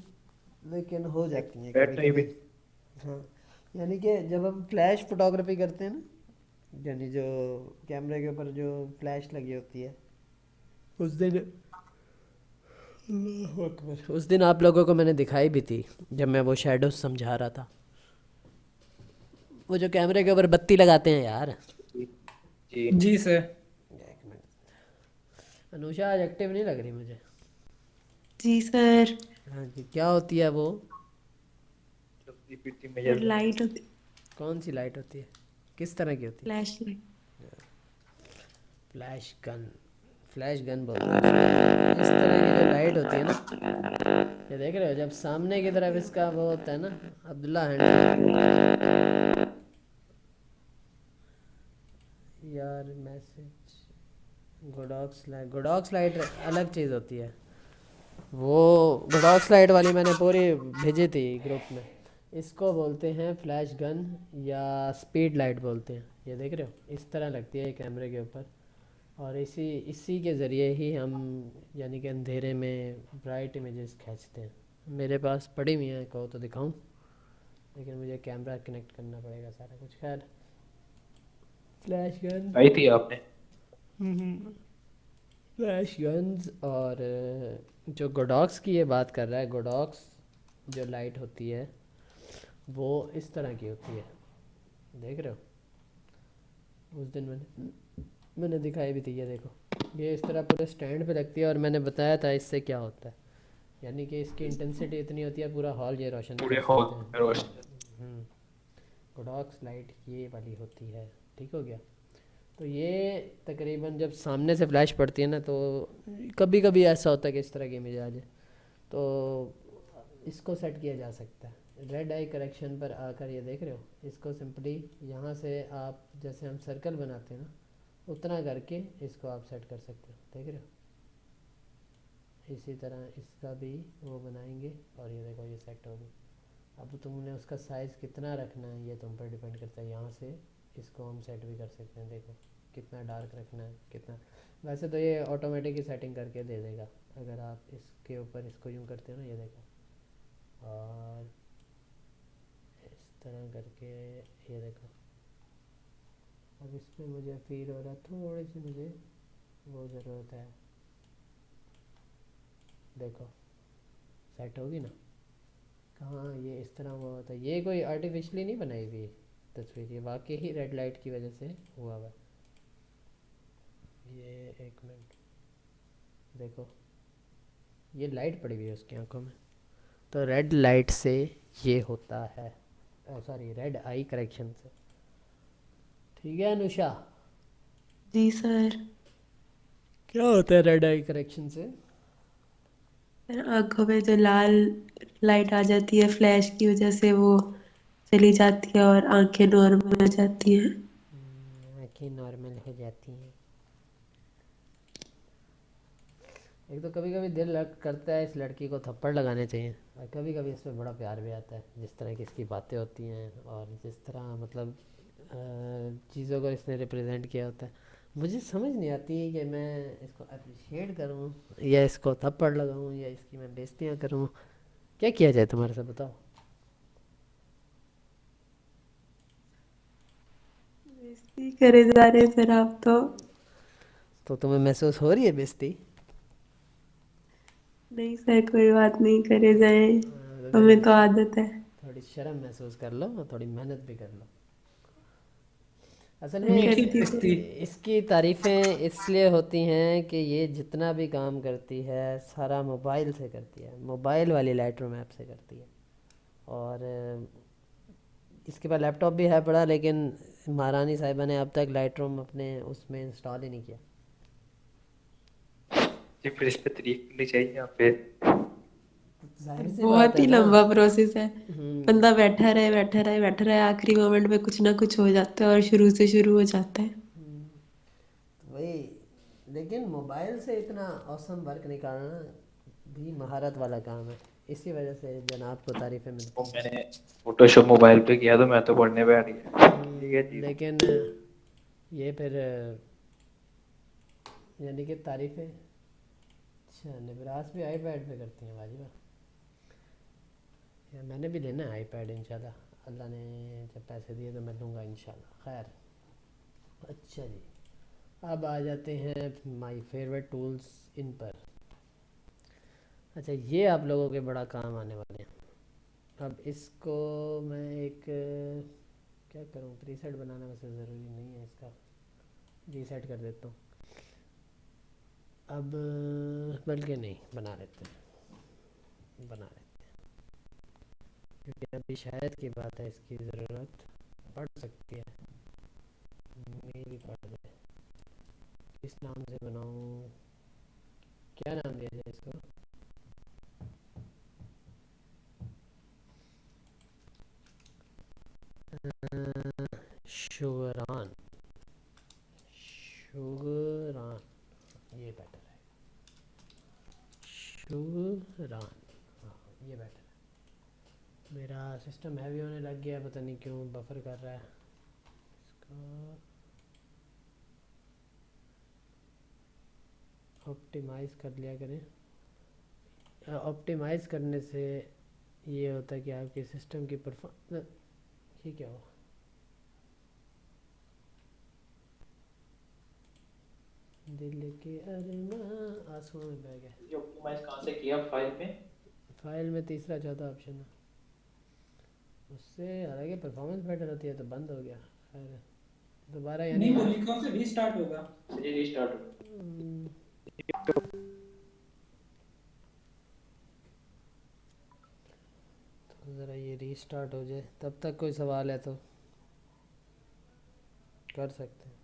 लेकिन हो जाती हैं बैठ नहीं भी। कभी। हाँ, यानी कि जब हम फ्लैश फोटोग्राफी करते हैं ना, यानी जो कैमरे के ऊपर जो फ्लैश लगी होती है, उस दिन अल्लाहु अकबर। उस दिन आप लोगों को मैंने दिखाई भी थी जब मैं वो शेडोज समझा रहा था, वो जो कैमरे के ऊपर बत्ती लगाते हैं यार। जी जी। जी सर। एक मिनट, अनुषा आज एक्टिव नहीं लग रही मुझे। जी सर। हाँ जी, क्या होती है वो? चलती फिरती मेजर लाइट होती, कौन सी लाइट होती है, किस तरह की होती है? Flash light. Flash gun, flash gun बोलते हैं उसको। इस तरह की जो लाइट होती है ना, ये देख रहे हो, जब सामने की तरफ इसका वो होता है ना, अब्दुल्ला हैंड यार मैसेज, गोडॉक्स लाइट अलग चीज़ होती है। वो गोडॉक्स लाइट वाली मैंने पूरी भेजी थी ग्रुप में। इसको बोलते हैं फ्लैश गन या स्पीड लाइट बोलते हैं। ये देख रहे हो, इस तरह लगती है कैमरे के ऊपर, और इसी के ज़रिए ही हम यानी कि अंधेरे में ब्राइट इमेजेस खींचते हैं। मेरे पास पड़ी हुई हैं, कहो तो दिखाऊं, लेकिन मुझे कैमरा कनेक्ट करना पड़ेगा सारा कुछ। खैर, फ्लैश गन, आई थी आपने। फ्लैश गन्स, और जो गोडॉक्स की ये बात कर रहा है, गोडॉक्स जो लाइट होती है वो इस तरह की होती है, देख रहे हो। उस दिन मैंने दिखाई भी थी, ये देखो, ये इस तरह पूरे स्टैंड पे लगती है, और मैंने बताया था इससे क्या होता है, यानी कि इसकी इंटेंसिटी इतनी होती है पूरा हॉल ये रोशन पूरे कर हॉल सकते में हैं। रोशनी। गोडॉक्स लाइट ये वाली होती है, ठीक हो गया। तो ये तकरीबन जब सामने से फ्लैश पड़ती है ना, तो कभी कभी ऐसा होता है कि इस तरह की इमेज आ जाए, तो इसको सेट किया जा सकता है रेड आई करेक्शन पर आकर। ये देख रहे हो, इसको सिंपली यहाँ से आप, जैसे हम सर्कल बनाते हैं ना, उतना करके इसको आप सेट कर सकते हो, देख रहे हो। इसी तरह इसका भी वो बनाएंगे, और ये देखो ये सेट होगी। अब तुमने उसका साइज़ कितना रखना है ये तुम पर डिपेंड करता है। यहाँ से इसको हम सेट भी कर सकते हैं, देखो कितना डार्क रखना है, कितना। वैसे तो ये ऑटोमेटिक ही सेटिंग करके दे देगा अगर आप इसके ऊपर इसको यूँ करते हो ना, ये देखो, और इस तरह करके ये देखो। अब इसमें मुझे फील हो रहा है थोड़ी सी मुझे वो ज़रूरत है, देखो सेट होगी ना। कहाँ ये इस तरह हुआ होता है, ये कोई आर्टिफिशियली नहीं बनाई हुई तस्वीर, ये वाकई ही रेड लाइट की वजह से हुआ हुआ है। ये एक मिनट देखो, ये लाइट पड़ी हुई है उसकी आंखों में, तो रेड लाइट से ये होता है, सॉरी रेड आई करेक्शन से। ठीक है अनुषा, जी सर। क्या होता है रेड आई करेक्शन से? सर आंखों में जो लाल लाइट आ जाती है फ्लैश की वजह से, वो चली जाती है और आंखें नॉर्मल हो जाती हैं। आँखें नॉर्मल हो जाती हैं। एक तो कभी कभी दिल करता है इस लड़की को थप्पड़ लगाने चाहिए, और कभी कभी इसमें बड़ा प्यार भी आता है, जिस तरह की इसकी बातें होती हैं, और जिस तरह मतलब चीज़ों को इसने रिप्रेजेंट किया होता है। मुझे समझ नहीं आती कि मैं इसको अप्रिशिएट करूं या इसको थप्पड़ लगाऊं या इसकी मैं बेइज्जतियां करूं। क्या किया जाए तुम्हारे से, बताओ। बेइज्जती करे जा रहे हैं सर आप तो तुम्हें महसूस हो रही है बेइज्जती? नहीं सर, कोई बात नहीं, करे जाए, तो हमें तो आदत है। थोड़ी शर्म महसूस कर लो और थोड़ी मेहनत भी कर लो। असल में मीठी करती तो बेइज्जती। इसकी तारीफ़ें इसलिए होती हैं कि ये जितना भी काम करती है सारा मोबाइल से करती है, मोबाइल वाली लाइटरूम ऐप से करती है। और इसके पास लैपटॉप भी है पड़ा, लेकिन महारानी साहिबा ने अब तक लाइटरूम अपने उसमें इंस्टॉल ही नहीं किया। जी फिर इस पे तरीक करनी चाहिए या फिर। जाहिर सी बात बहुत है ही ना। लंबा प्रोसेस है। हम्म, बंदा बैठा रहे बैठा रहे बैठा रहे, आखिरी मोमेंट में कुछ ना कुछ हो जाता है और शुरू से शुरू हो जाता है। वही, लेकिन मोबाइल से इतना औसम वर्क निकालना भी महारत वाला काम है, इसी वजह से जनाब को तारीफ़ें वो मिलती मैंने फोटोशॉप मोबाइल पे किया तो मैं तो पढ़ने बैठ गया। ठीक है हैं। जी। लेकिन ये फिर यानी कि तारीफ़ें, अच्छा निबरास भी आईपैड पे करती हैं, वाजिबा। यार मैंने भी लेना है आईपैड इंशाल्लाह, अल्लाह ने जब पैसे दिए तो मैं लूँगा इंशाल्लाह। खैर, अच्छा जी, अब आ जाते हैं माय फेवरेट टूल्स इन पर। अच्छा, ये आप लोगों के बड़ा काम आने वाले हैं। अब इसको मैं एक क्या करूँ, प्रीसेट बनाना वैसे ज़रूरी नहीं है, इसका रीसेट कर देता हूँ। अब बल्कि नहीं, बना लेते हैं, बना लेते हैं, क्योंकि अभी शायद की बात है इसकी ज़रूरत पड़ सकती है, मेरी पड़ जाए। किस नाम से बनाऊँ, क्या नाम दिया जाए इसको? शुगरान, शुगरान, ये बेटर है, शुगरान, हाँ ये बेटर है। मेरा सिस्टम हैवी होने लग गया, पता नहीं क्यों बफर कर रहा है। इसको ऑप्टिमाइज़ कर लिया करें। ऑप्टिमाइज़ करने से ये होता है कि आपके सिस्टम की परफॉर्म, ये क्या हुआ? दिल के अरमां आंसुओं में बह गए। ये ऑप्टिमाइज कहाँ से किया फाइल में? फाइल में तीसरा चौथा ऑप्शन है, उससे हालांकि परफॉर्मेंस बेटर होती है, तो बंद हो गया। खैर दोबारा यानी नहीं, वो लिखा से रीस्टार्ट होगा। चलिए रीस्टार्ट हो। तो ज़रा ये रीस्टार्ट हो जाए, तब तक कोई सवाल है तो कर सकते हैं।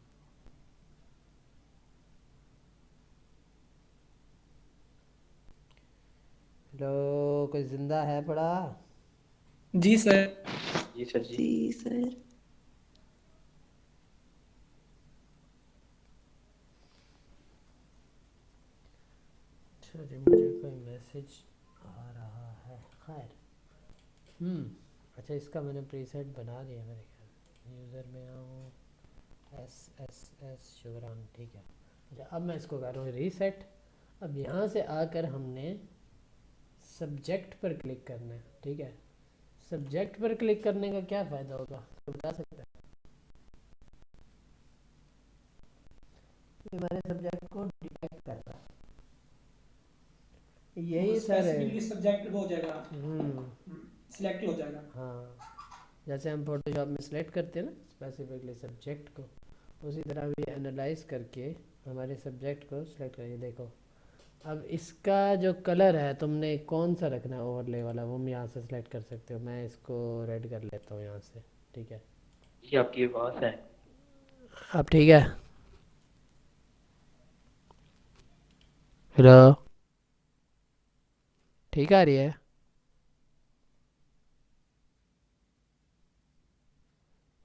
हेलो, कोई ज़िंदा है पड़ा? जी सर। जी सर जी। जी सर। अच्छा जी, मुझे कोई मैसेज आ रहा है। खैर अच्छा, इसका मैंने प्रीसेट बना लिया मेरे ख्याल। यूज़र में आऊँ, एस एस एस शुगरान, ठीक है। अच्छा, अब मैं इसको कर रहा हूँ रीसेट। अब यहाँ से आकर हमने सब्जेक्ट पर क्लिक करना है, ठीक है। सब्जेक्ट पर क्लिक करने का क्या फ़ायदा होगा, तो बता सकते हैं? ये हमारे सब्जेक्ट को डिटेक्ट करता है, यही सर है। सब्जेक्ट हो जाएगा, हम्म, सिलेक्ट हो जाएगा। हाँ, जैसे हम फोटोशॉप में सिलेक्ट करते हैं ना स्पेसिफिकली सब्जेक्ट को, उसी तरह भी एनालाइज करके हमारे सब्जेक्ट को सिलेक्ट करिए। देखो, अब इसका जो कलर है तुमने कौन सा रखना है, ओवरले वाला, वो हम यहाँ से सिलेक्ट कर सकते हो। मैं इसको रेड कर लेता हूँ यहाँ से, ठीक है। ये आपकी आवाज़ है। अब ठीक है। हेलो, ठीक आ रही है?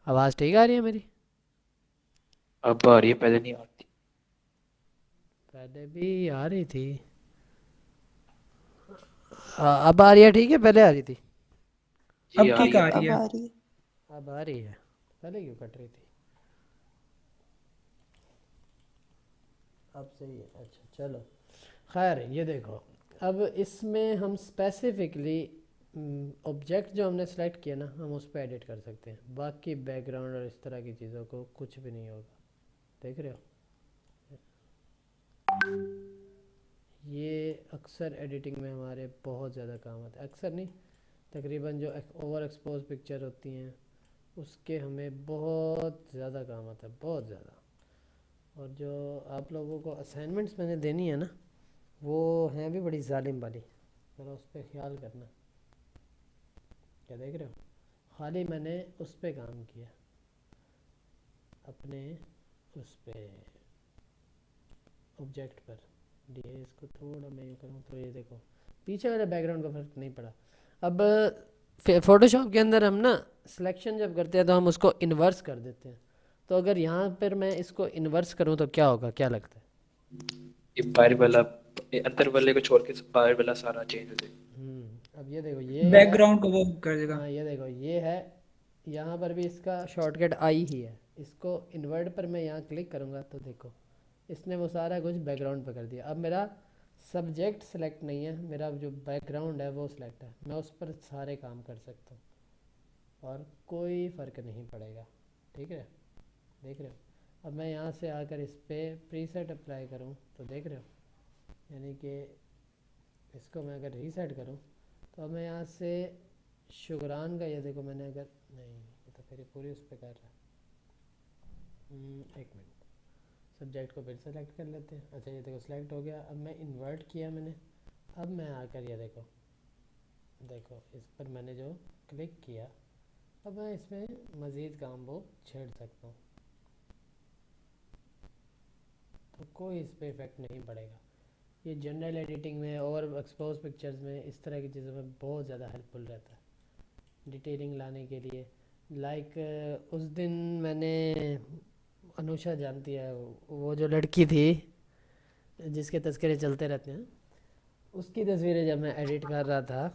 आवाज़ ठीक आ रही है मेरी? अब आ रही है, पहले नहीं आ रही थी। पहले भी आ रही थी। अब आ रही है, ठीक है, पहले आ रही थी। जी अब आ ठीक रही है। आ रही अब है। आ रही है। अब आ रही है, पहले क्यों कट रही थी? अब सही है। अच्छा चलो, खैर ये देखो, अब इसमें हम स्पेसिफिकली ऑब्जेक्ट जो हमने सेलेक्ट किया ना, हम उस पर एडिट कर सकते हैं। बाकी बैकग्राउंड और इस तरह की चीज़ों को कुछ भी नहीं होगा, देख रहे हो? ये अक्सर एडिटिंग में हमारे बहुत ज़्यादा काम आता है। अक्सर नहीं, तकरीबन जो ओवर एक्सपोज पिक्चर होती हैं उसके हमें बहुत ज़्यादा काम आता है, बहुत ज़्यादा। और जो आप लोगों को असाइनमेंट्स मैंने देनी है ना, वो हैं भी बड़ी जालिम वाली, ज़रा उस पर ख्याल करना। क्या देख रहे हो? खाली मैंने उस पर काम किया, अपने उस पे ऑब्जेक्ट पर। डी इसको थोड़ा मैं यूँ करूँ तो ये देखो, पीछे वाले बैकग्राउंड का फ़र्क नहीं पड़ा। अब फ़ोटोशॉप के अंदर हम ना सिलेक्शन जब करते हैं तो हम उसको इन्वर्स कर देते हैं। तो अगर यहाँ पर मैं इसको इन्वर्स करूँ तो क्या होगा, क्या लगता है? ये बाहर वाला, ये अंदर वाले को छोड़ के बाहर वाला सारा चेंज हो जाएगा। अब ये देखो, ये है, बैकग्राउंड को वो कर देगा। हाँ ये देखो, ये है, यहाँ पर भी इसका शॉर्टकट आई ही है। इसको इन्वर्ट पर मैं यहाँ क्लिक करूँगा तो देखो, इसने वो सारा कुछ बैकग्राउंड पर कर दिया। अब मेरा सब्जेक्ट सेलेक्ट नहीं है, मेरा जो बैकग्राउंड है वो सिलेक्ट है। मैं उस पर सारे काम कर सकता हूँ और कोई फ़र्क नहीं पड़ेगा, ठीक है? देख रहे हो? अब मैं यहाँ से आकर इस पर प्रीसेट अप्लाई करूँ तो देख रहे हो, यानी कि इसको मैं अगर रीसेट करूं तो अब मैं यहाँ से शुक्रान का, ये देखो मैंने अगर, नहीं ये तो फिर पूरी उस पर कर रहा है। एक मिनट, सब्जेक्ट को फिर सेलेक्ट कर लेते हैं। अच्छा ये देखो सिलेक्ट हो गया। अब मैं इन्वर्ट किया मैंने, अब मैं आकर ये देखो इस पर मैंने जो क्लिक किया, अब मैं इसमें मज़ीद काम वो छेड़ सकता हूँ, तो कोई इस पर इफ़ेक्ट नहीं पड़ेगा। ये जनरल एडिटिंग में और एक्सपोज पिक्चर्स में इस तरह की चीज़ों में बहुत ज़्यादा हेल्पफुल रहता है डिटेलिंग लाने के लिए। लाइक उस दिन मैंने, अनुषा जानती है वो जो लड़की थी जिसके तस्करे चलते रहते हैं, उसकी तस्वीरें जब मैं एडिट कर रहा था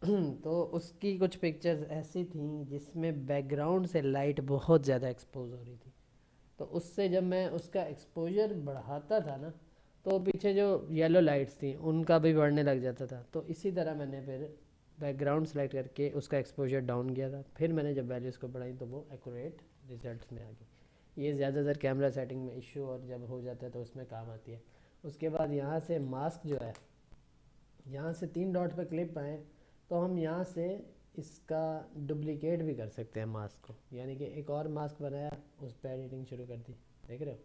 तो उसकी कुछ पिक्चर्स ऐसी थी जिसमें बैकग्राउंड से लाइट बहुत ज़्यादा एक्सपोज हो रही थी। तो उससे जब मैं उसका एक्सपोजर बढ़ाता था ना, तो पीछे जो येलो लाइट्स थी उनका भी बढ़ने लग जाता था। तो इसी तरह मैंने फिर बैकग्राउंड सेलेक्ट करके उसका एक्सपोजर डाउन किया था। फिर मैंने जब वैल्यूज़ को बढ़ाई तो वो एक्यूरेट रिजल्ट्स में आ गई। ये ज़्यादातर कैमरा सेटिंग में इशू और जब हो जाता है तो उसमें काम आती है। उसके बाद यहाँ से मास्क जो है, यहाँ से 3 डॉट पर क्लिक आए तो हम यहाँ से इसका डुप्लीकेट भी कर सकते हैं मास्क को, यानी कि एक और मास्क बनाया उस पर एडिटिंग शुरू कर दी। देख रहे हो?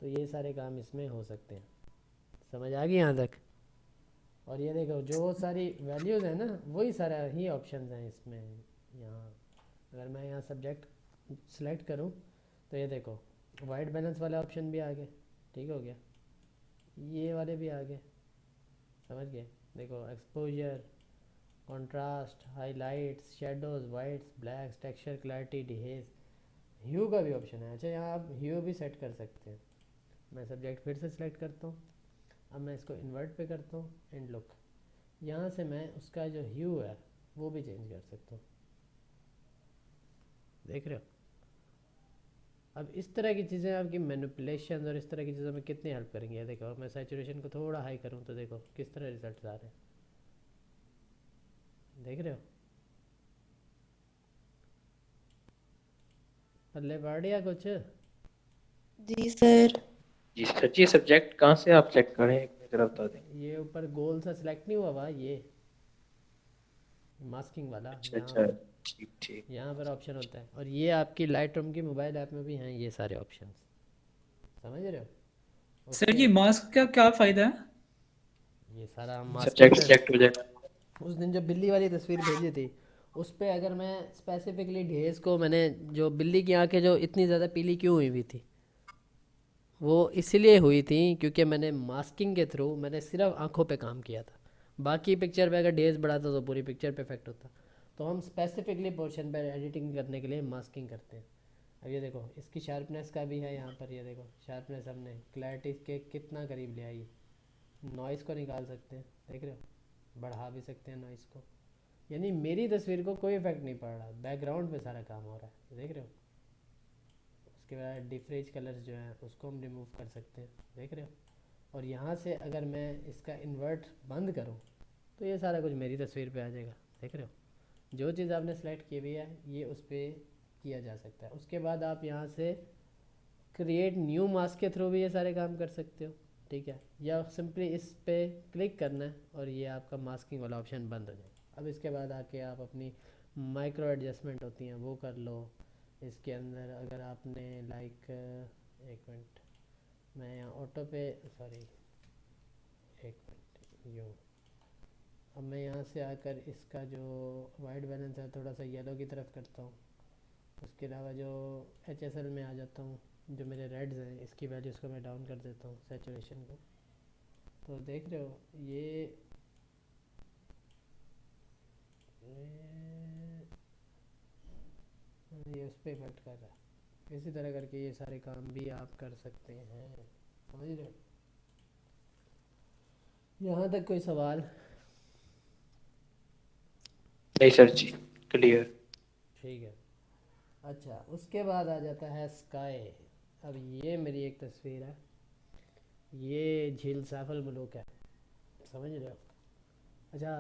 तो ये सारे काम इसमें हो सकते हैं। समझ आ गई यहाँ तक? और ये देखो जो वो सारी वैल्यूज़ हैं ना, वही सारा ही ऑप्शंस हैं इसमें। यहाँ अगर मैं यहाँ सब्जेक्ट सेलेक्ट करूँ तो ये देखो वाइट बैलेंस वाला ऑप्शन भी आ गए, ठीक हो गया, ये वाले भी आ गए, समझ गए? देखो exposure, contrast, highlights, shadows, whites, blacks, texture, clarity, dehaze, hue का भी ऑप्शन है। अच्छा यहाँ आप ह्यू भी सेट कर सकते हैं। मैं सब्जेक्ट फिर से सिलेक्ट करता हूँ, अब मैं इसको इन्वर्ट पे करता हूँ एंड लुक, यहाँ से मैं उसका जो ह्यू है वो भी चेंज कर सकता हूँ। देख रहे हो? अब इस तरह की चीज़ें आपकी मैनिपुलेशन और इस तरह की चीज़ों में कितनी हेल्प करेंगे। देखो मैं सैचुरेशन को थोड़ा हाई करूँ तो देखो किस तरह रिजल्ट आ रहे हैं। देख रहे हो? पल्ले पड़ गया कुछ? जी सर। जी सर जी, सब्जेक्ट कहाँ से आप चेक करें, एक मिनट जरा बता दें। ये ऊपर गोल सा सिलेक्ट नहीं हुआ हुआ, ये मास्किंग वाला, अच्छा यहाँ अच्छा, पर, ठीक ठीक। यहाँ पर ऑप्शन होता है। और ये आपकी लाइट रूम की मोबाइल ऐप में भी हैं ये सारे ऑप्शंस, समझ रहे हो? सर उसके ये मास्क का क्या फायदा है? ये सारा मास्किंग सब्जेक्ट सर, सिलेक्ट हो जाएगा। उस दिन जो बिल्ली वाली तस्वीर भेजी थी उस पर अगर मैं स्पेसिफिकली ढेस को, मैंने जो बिल्ली की आंखें जो इतनी ज़्यादा पीली क्यों हुई हुई थी, वो इसलिए हुई थी क्योंकि मैंने मास्किंग के थ्रू मैंने सिर्फ आंखों पे काम किया था। बाकी पिक्चर पे अगर ढेस बढ़ाता तो पूरी पिक्चर पे इफेक्ट होता। तो हम स्पेसिफिकली पोर्शन पर एडिटिंग करने के लिए मास्किंग करते हैं। अब ये देखो इसकी शार्पनेस का भी है यहाँ पर, ये देखो शार्पनेस हमने क्लैरिटी के कितना करीब ले आई। नॉइज़ को निकाल सकते हैं, देख रहे हो? बढ़ा भी सकते हैं नॉइज़ को, यानी मेरी तस्वीर को कोई इफेक्ट नहीं पड़ रहा, बैकग्राउंड पे सारा काम हो रहा है। देख रहे हो? उसके बाद डिफ्रेज कलर्स जो हैं उसको हम रिमूव कर सकते हैं, देख रहे हो? और यहाँ से अगर मैं इसका इन्वर्ट बंद करूँ तो ये सारा कुछ मेरी तस्वीर पे आ जाएगा, देख रहे हो? जो चीज़ आपने सेलेक्ट की हुई है ये उस पर किया जा सकता है। उसके बाद आप यहाँ से क्रिएट न्यू मास्क के थ्रू भी ये सारे काम कर सकते हो, ठीक है? या सिंपली इस पे क्लिक करना है और ये आपका मास्किंग वाला ऑप्शन बंद हो जाएगा। अब इसके बाद आके आप अपनी माइक्रो एडजस्टमेंट होती हैं वो कर लो। इसके अंदर अगर आपने लाइक, एक मिनट मैं यहाँ ऑटो पे, सॉरी एक मिनट यूँ, अब मैं यहाँ से आकर इसका जो वाइट बैलेंस है थोड़ा सा येलो की तरफ करता हूँ। उसके अलावा जो HSL में आ जाता हूँ, जो मेरे रेड्स हैं इसकी वैल्यूज़ को मैं डाउन कर देता हूँ, सैचुरेशन को। तो देख रहे हो ये उस पर इफेक्ट कर रहा है। इसी तरह करके ये सारे काम भी आप कर सकते हैं, समझ रहे हो? यहाँ तक कोई सवाल? नहीं सर जी, क्लियर। ठीक है। अच्छा उसके बाद आ जाता है स्काई। अब ये मेरी एक तस्वीर है, ये झील सैफल मलूक है, समझ रहे हो? अच्छा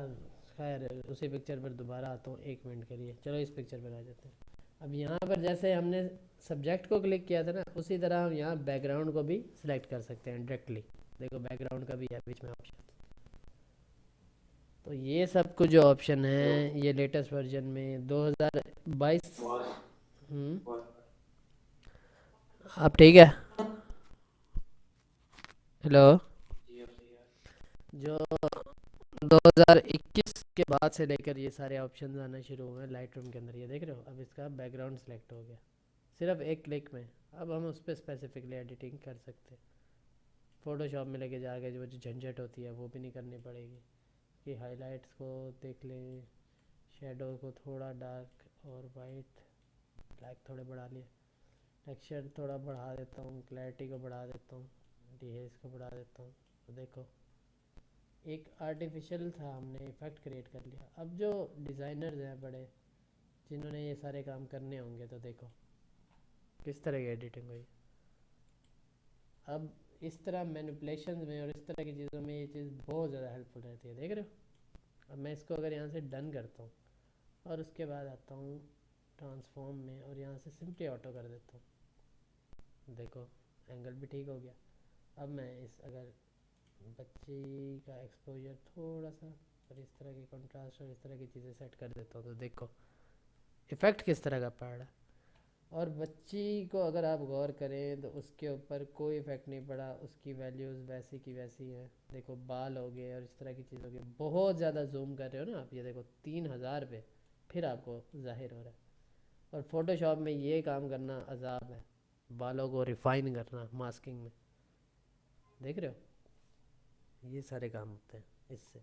खैर उसी पिक्चर पर दोबारा आता हूँ, 1 मिनट के लिए। चलो इस पिक्चर पर आ जाते हैं। अब यहाँ पर जैसे हमने सब्जेक्ट को क्लिक किया था ना, उसी तरह हम यहाँ बैकग्राउंड को भी सिलेक्ट कर सकते हैं डायरेक्टली। देखो बैकग्राउंड का भी है बीच में ऑप्शन, तो ये सब कुछ जो ऑप्शन है ये लेटेस्ट वर्जन में 2022। आप ठीक है? हेलो। जो 2021 के बाद से लेकर ये सारे ऑप्शन आना शुरू हुए हैं लाइट रूम के अंदर, ये देख रहे हो। अब इसका बैकग्राउंड सेलेक्ट हो गया सिर्फ एक क्लिक में। अब हम उस पर स्पेसिफिकली एडिटिंग कर सकते हैं। फ़ोटोशॉप में लेके जाके जो झंझट होती है वो भी नहीं करनी पड़ेगी। कि हाइलाइट्स को देख लें, शेडो को थोड़ा डार्क और वाइट, ब्लैक थोड़े बढ़ा लिए, टेक्सचर थोड़ा बढ़ा देता हूँ, क्लैरिटी को बढ़ा देता हूँ, डीहेज को बढ़ा देता हूँ। तो देखो एक आर्टिफिशियल था, हमने इफ़ेक्ट क्रिएट कर लिया। अब जो डिज़ाइनर्स हैं बड़े, जिन्होंने ये सारे काम करने होंगे, तो देखो किस तरह की एडिटिंग हुई। अब इस तरह मैनिपुलेशंस में और इस तरह की चीज़ों में ये चीज़ बहुत ज़्यादा हेल्पफुल रहती है, देख रहे हो। अब मैं इसको अगर यहाँ से डन करता हूँ और उसके बाद आता हूँ ट्रांसफॉर्म में और यहाँ से सिंपली ऑटो कर देता हूँ, देखो एंगल भी ठीक हो गया। अब मैं इस अगर बच्ची का एक्सपोजर थोड़ा सा और इस तरह की कंट्रास्ट और इस तरह की चीज़ें सेट कर देता हूँ, तो देखो इफ़ेक्ट किस तरह का पड़ रहा है। और बच्ची को अगर आप गौर करें तो उसके ऊपर कोई इफ़ेक्ट नहीं पड़ा, उसकी वैल्यूज़ वैसी की वैसी हैं। देखो बाल हो गए और इस तरह की चीज़ हो गई। बहुत ज़्यादा जूम कर रहे हो ना आप, ये देखो 3000 पे फिर आपको जाहिर हो रहा है। और फोटोशॉप में ये काम करना अजाब है, बालों को रिफाइन करना मास्किंग में, देख रहे हो। ये सारे काम होते हैं इससे।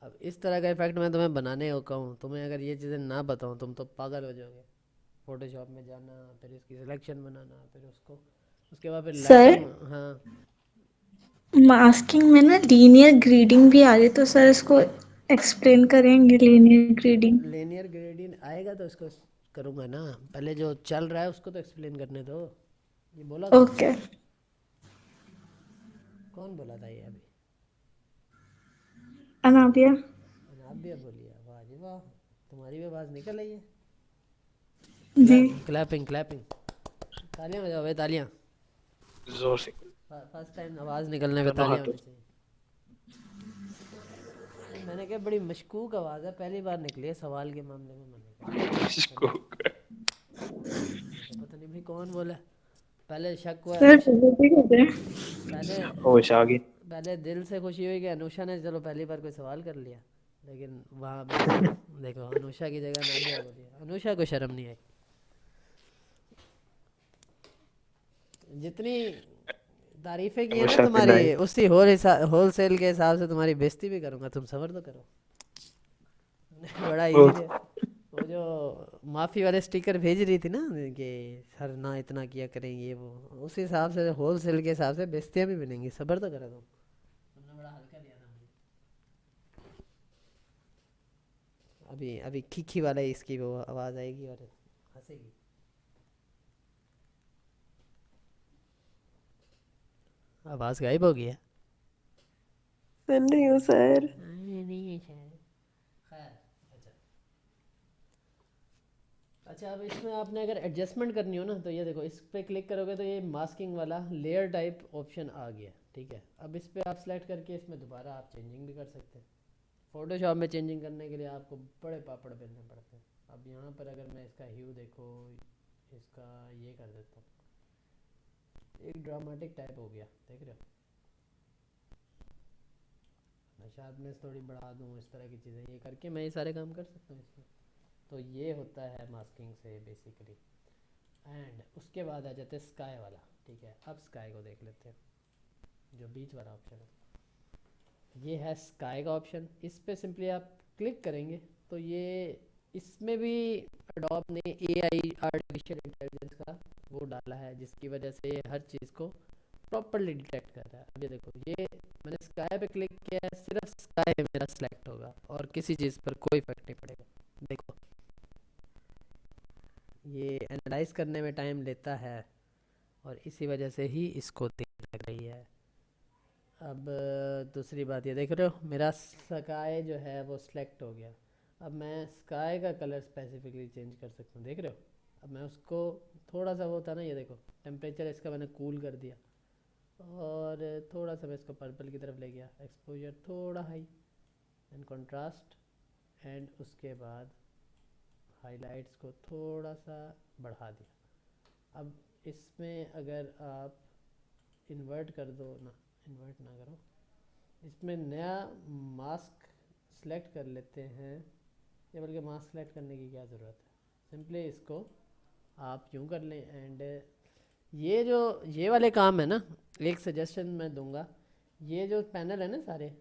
अब इस तरह का इफ़ेक्ट मैं तुम्हें बनाने को कहूँ, तुम्हें अगर ये चीज़ें ना बताऊँ तुम तो पागल हो जाओगे। फोटोशॉप में जाना, फिर इसकी सिलेक्शन बनाना, फिर उसको उसके बाद फिर सर लाइटिंग। हाँ मास्किंग में ना लीनियर ग्रेडिंग भी आ रही, तो सर इसको एक्सप्लेन करेंगे लीनियर ग्रेडिंग? लीनियर ग्रेडियंट आएगा तो इसको करूँगा ना, पहले जो चल रहा है उसको तो एक्सप्लेन करने दो। ये बोला कौन? ओके। कौन बोला था ये अभी? अनाबिया। अनाबिया बोली है? वाह जी वाह, तुम्हारी भी आवाज़ निकल रही है। जी। क्लैपिंग क्लैपिंग, तालियां बजाओ भाई, तालियां। जोर से। फर्स्ट टाइम आवाज़ निकलने पे दोनों तालियां हाथों होनी चाहिए। मैंने कहा बड़ी मशकूक आवाज़ है, पहली बार निकली है सवाल के मामले में। मैंने से इसको। तो पता नहीं भाई कौन बोला। पहले शक हुआ सर डिलीवरी कर रहे हैं। पहले होश आ गई। पहले दिल से खुशी हुई कि अनुषा ने चलो पहली बार कोई सवाल कर लिया, लेकिन वहाँ पे देखो अनुषा की जगह नादिया बोली। अनुषा को शर्म नहीं आई। जितनी तारीफें की है ना अनुषा पे तुम्हारी, नाई। उसी होल सेल के हिसाब से तुम्हारी बेइज्जती भी करूँगा, तुम सब्र तो करो। बड़ा वो इजी है। वो जो माफ़ी वाले स्टिकर भेज रही थी ना कि सर ना इतना किया करेंगे, वो उस हिसाब से होल सेल के हिसाब से बेइज्जतियाँ भी मिलेंगी, सब्र तो करो तुमने बड़ा हल्का लिया था मुझे। अभी अभी खिखी वाला इसकी वो आवाज़ आएगी और हंसेगी। आवाज़ गायब हो गई है। सुन रही हूँ सर। नहीं है शायद। खैर अच्छा। अच्छा अब इसमें आपने अगर एडजस्टमेंट करनी हो ना, तो ये देखो इस पे क्लिक करोगे तो ये मास्किंग वाला लेयर टाइप ऑप्शन आ गया, ठीक है। अब इस पे आप सेलेक्ट करके इसमें दोबारा आप चेंजिंग भी कर सकते हैं। फोटोशॉप में चेंजिंग करने के लिए आपको बड़े पापड़ बेलने पड़ते हैं। अब यहाँ पर अगर मैं इसका ह्यू देखो, इसका ये कर देता हूँ, एक ड्रामेटिक टाइप हो गया, देख रहे हो। मैं शायद में थोड़ी बढ़ा दूँ, इस तरह की चीज़ें ये करके मैं ये सारे काम कर सकता हूँ इसमें। तो ये होता है मास्किंग से बेसिकली। एंड उसके बाद आ जाते हैं स्काई वाला, ठीक है। अब स्काई को देख लेते हैं, जो बीच वाला ऑप्शन है। ये है स्काई का ऑप्शन। इस पे सिंपली आप क्लिक करेंगे तो ये इसमें भी एडोब ने AI आर्टिफिशियल इंटेलिजेंस का वो डाला है, जिसकी वजह से ये हर चीज़ को प्रॉपरली डिटेक्ट कर रहा है। अब ये देखो, ये मैंने स्काई पे क्लिक किया है, सिर्फ स्काई मेरा सेलेक्ट होगा और किसी चीज़ पर कोई इफेक्ट नहीं पड़ेगा। देखो ये एनालाइज करने में टाइम लेता है और इसी वजह से ही इसको देर लग रही है। अब दूसरी बात ये देख रहे हो, मेरा स्काई जो है वो सिलेक्ट हो गया। अब मैं स्काई का कलर स्पेसिफिकली चेंज कर सकता हूँ, देख रहे हो। अब मैं उसको थोड़ा सा वो था ना, ये देखो टेम्परेचर इसका मैंने कूल कर दिया और थोड़ा सा मैं इसको पर्पल की तरफ ले गया, एक्सपोजर थोड़ा हाई, एंड कंट्रास्ट, एंड उसके बाद हाइलाइट्स को थोड़ा सा बढ़ा दिया। अब इसमें अगर आप इन्वर्ट कर दो ना, इन्वर्ट ना करो, इसमें नया मास्क सेलेक्ट कर लेते हैं, या बल्कि मास्क सेलेक्ट करने की क्या ज़रूरत है, सिंपली इसको आप यूँ कर लें। एंड ये वाले काम है ना, एक सजेशन मैं दूंगा, ये जो पैनल है ना सारे,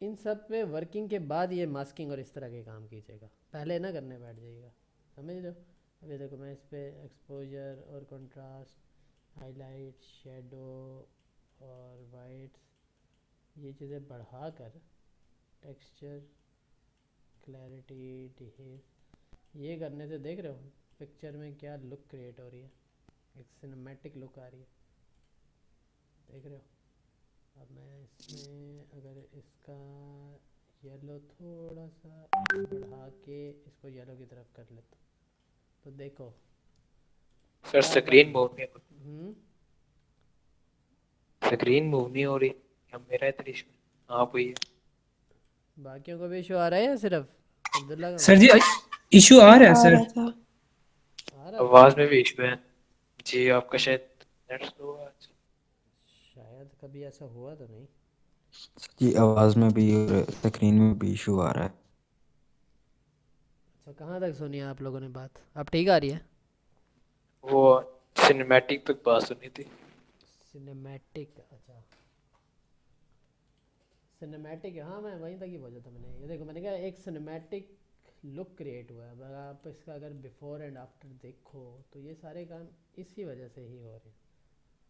इन सब पे वर्किंग के बाद ये मास्किंग और इस तरह के काम कीजिएगा, पहले ना करने बैठ जाइएगा, समझ लो। अभी देखो मैं इस पर एक्सपोजर और कंट्रास्ट, हाईलाइट, शेडो और वाइट्स, ये चीज़ें बढ़ा कर, टेक्सचर, क्लैरिटी, डिहेज, ये करने से देख रहे हो पिक्चर में क्या लुक क्रिएट हो रही है, एक सिनेमैटिक लुक आ रही है, देख रहे हो। अब मैं इसमें अगर इसका येलो थोड़ा सा बढ़ा के इसको येलो की तरफ कर लेता हूँ, तो देखो सर स्क्रीन मूव नहीं हो हम्म स्क्रीन मूव नहीं हो रही, या मेरा इतना इशू? हाँ हुई है। बाकियों को भी इशू आ रहा है या सिर्फ अब्दुल्ला का? सर जी इशू आ रहा है आ सर। रहा था। आ रहा है? आवाज में भी इशू है जी, आपका शायद नेट स्लो है। शायद कभी ऐसा हुआ तो नहीं। जी आवाज़ में भी और स्क्रीन में भी इशू आ रहा है। अच्छा, कहाँ तक सुनी आप लोगों ने बात? अब ठीक आ रही है? वो सिनेमैटिक तक बात सुनी थी। सिनेमैटिक, अच्छा सिनेमैटिक, हाँ मैं वहीं तक ही पहुँचा था मैंने। ये देखो मैंने कहा एक सिनेमैटिक लुक क्रिएट हुआ है। अब आप इसका अगर बिफोर एंड आफ्टर देखो तो ये सारे काम इसी वजह से ही हो रहे हैं,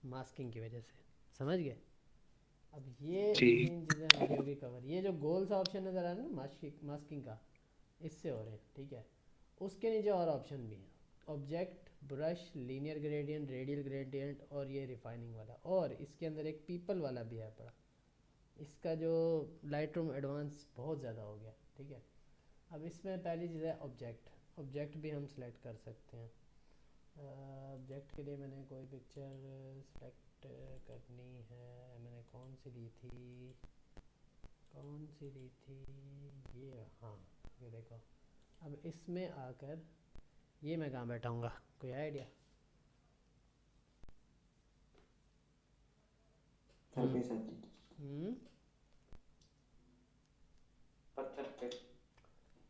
मास्किंग की वजह से, समझ गए। अब ये जी। 3 चीज़ें हमारी होगी कवर। ये जो गोल सा ऑप्शन नज़र आ रहा है ना मास्किंग का, इससे हो रहे हैं, ठीक है। उसके नीचे और ऑप्शन भी हैं, object, brush, linear gradient, radial gradient और ये रिफाइनिंग वाला, और इसके अंदर एक पीपल वाला भी है पड़ा। इसका जो लाइट रूम एडवांस बहुत ज़्यादा हो गया, ठीक है। अब इसमें पहली चीज़ है ऑब्जेक्ट। ऑब्जेक्ट भी हम सेलेक्ट कर सकते हैं। ऑब्जेक्ट के लिए मैंने कोई पिक्चर सेलेक्ट करनी है, मैंने कौन सी ली थी, ये, हाँ ये देखो। अब इसमें आकर ये मैं कहाँ बैठाऊँगा, कोई आइडिया?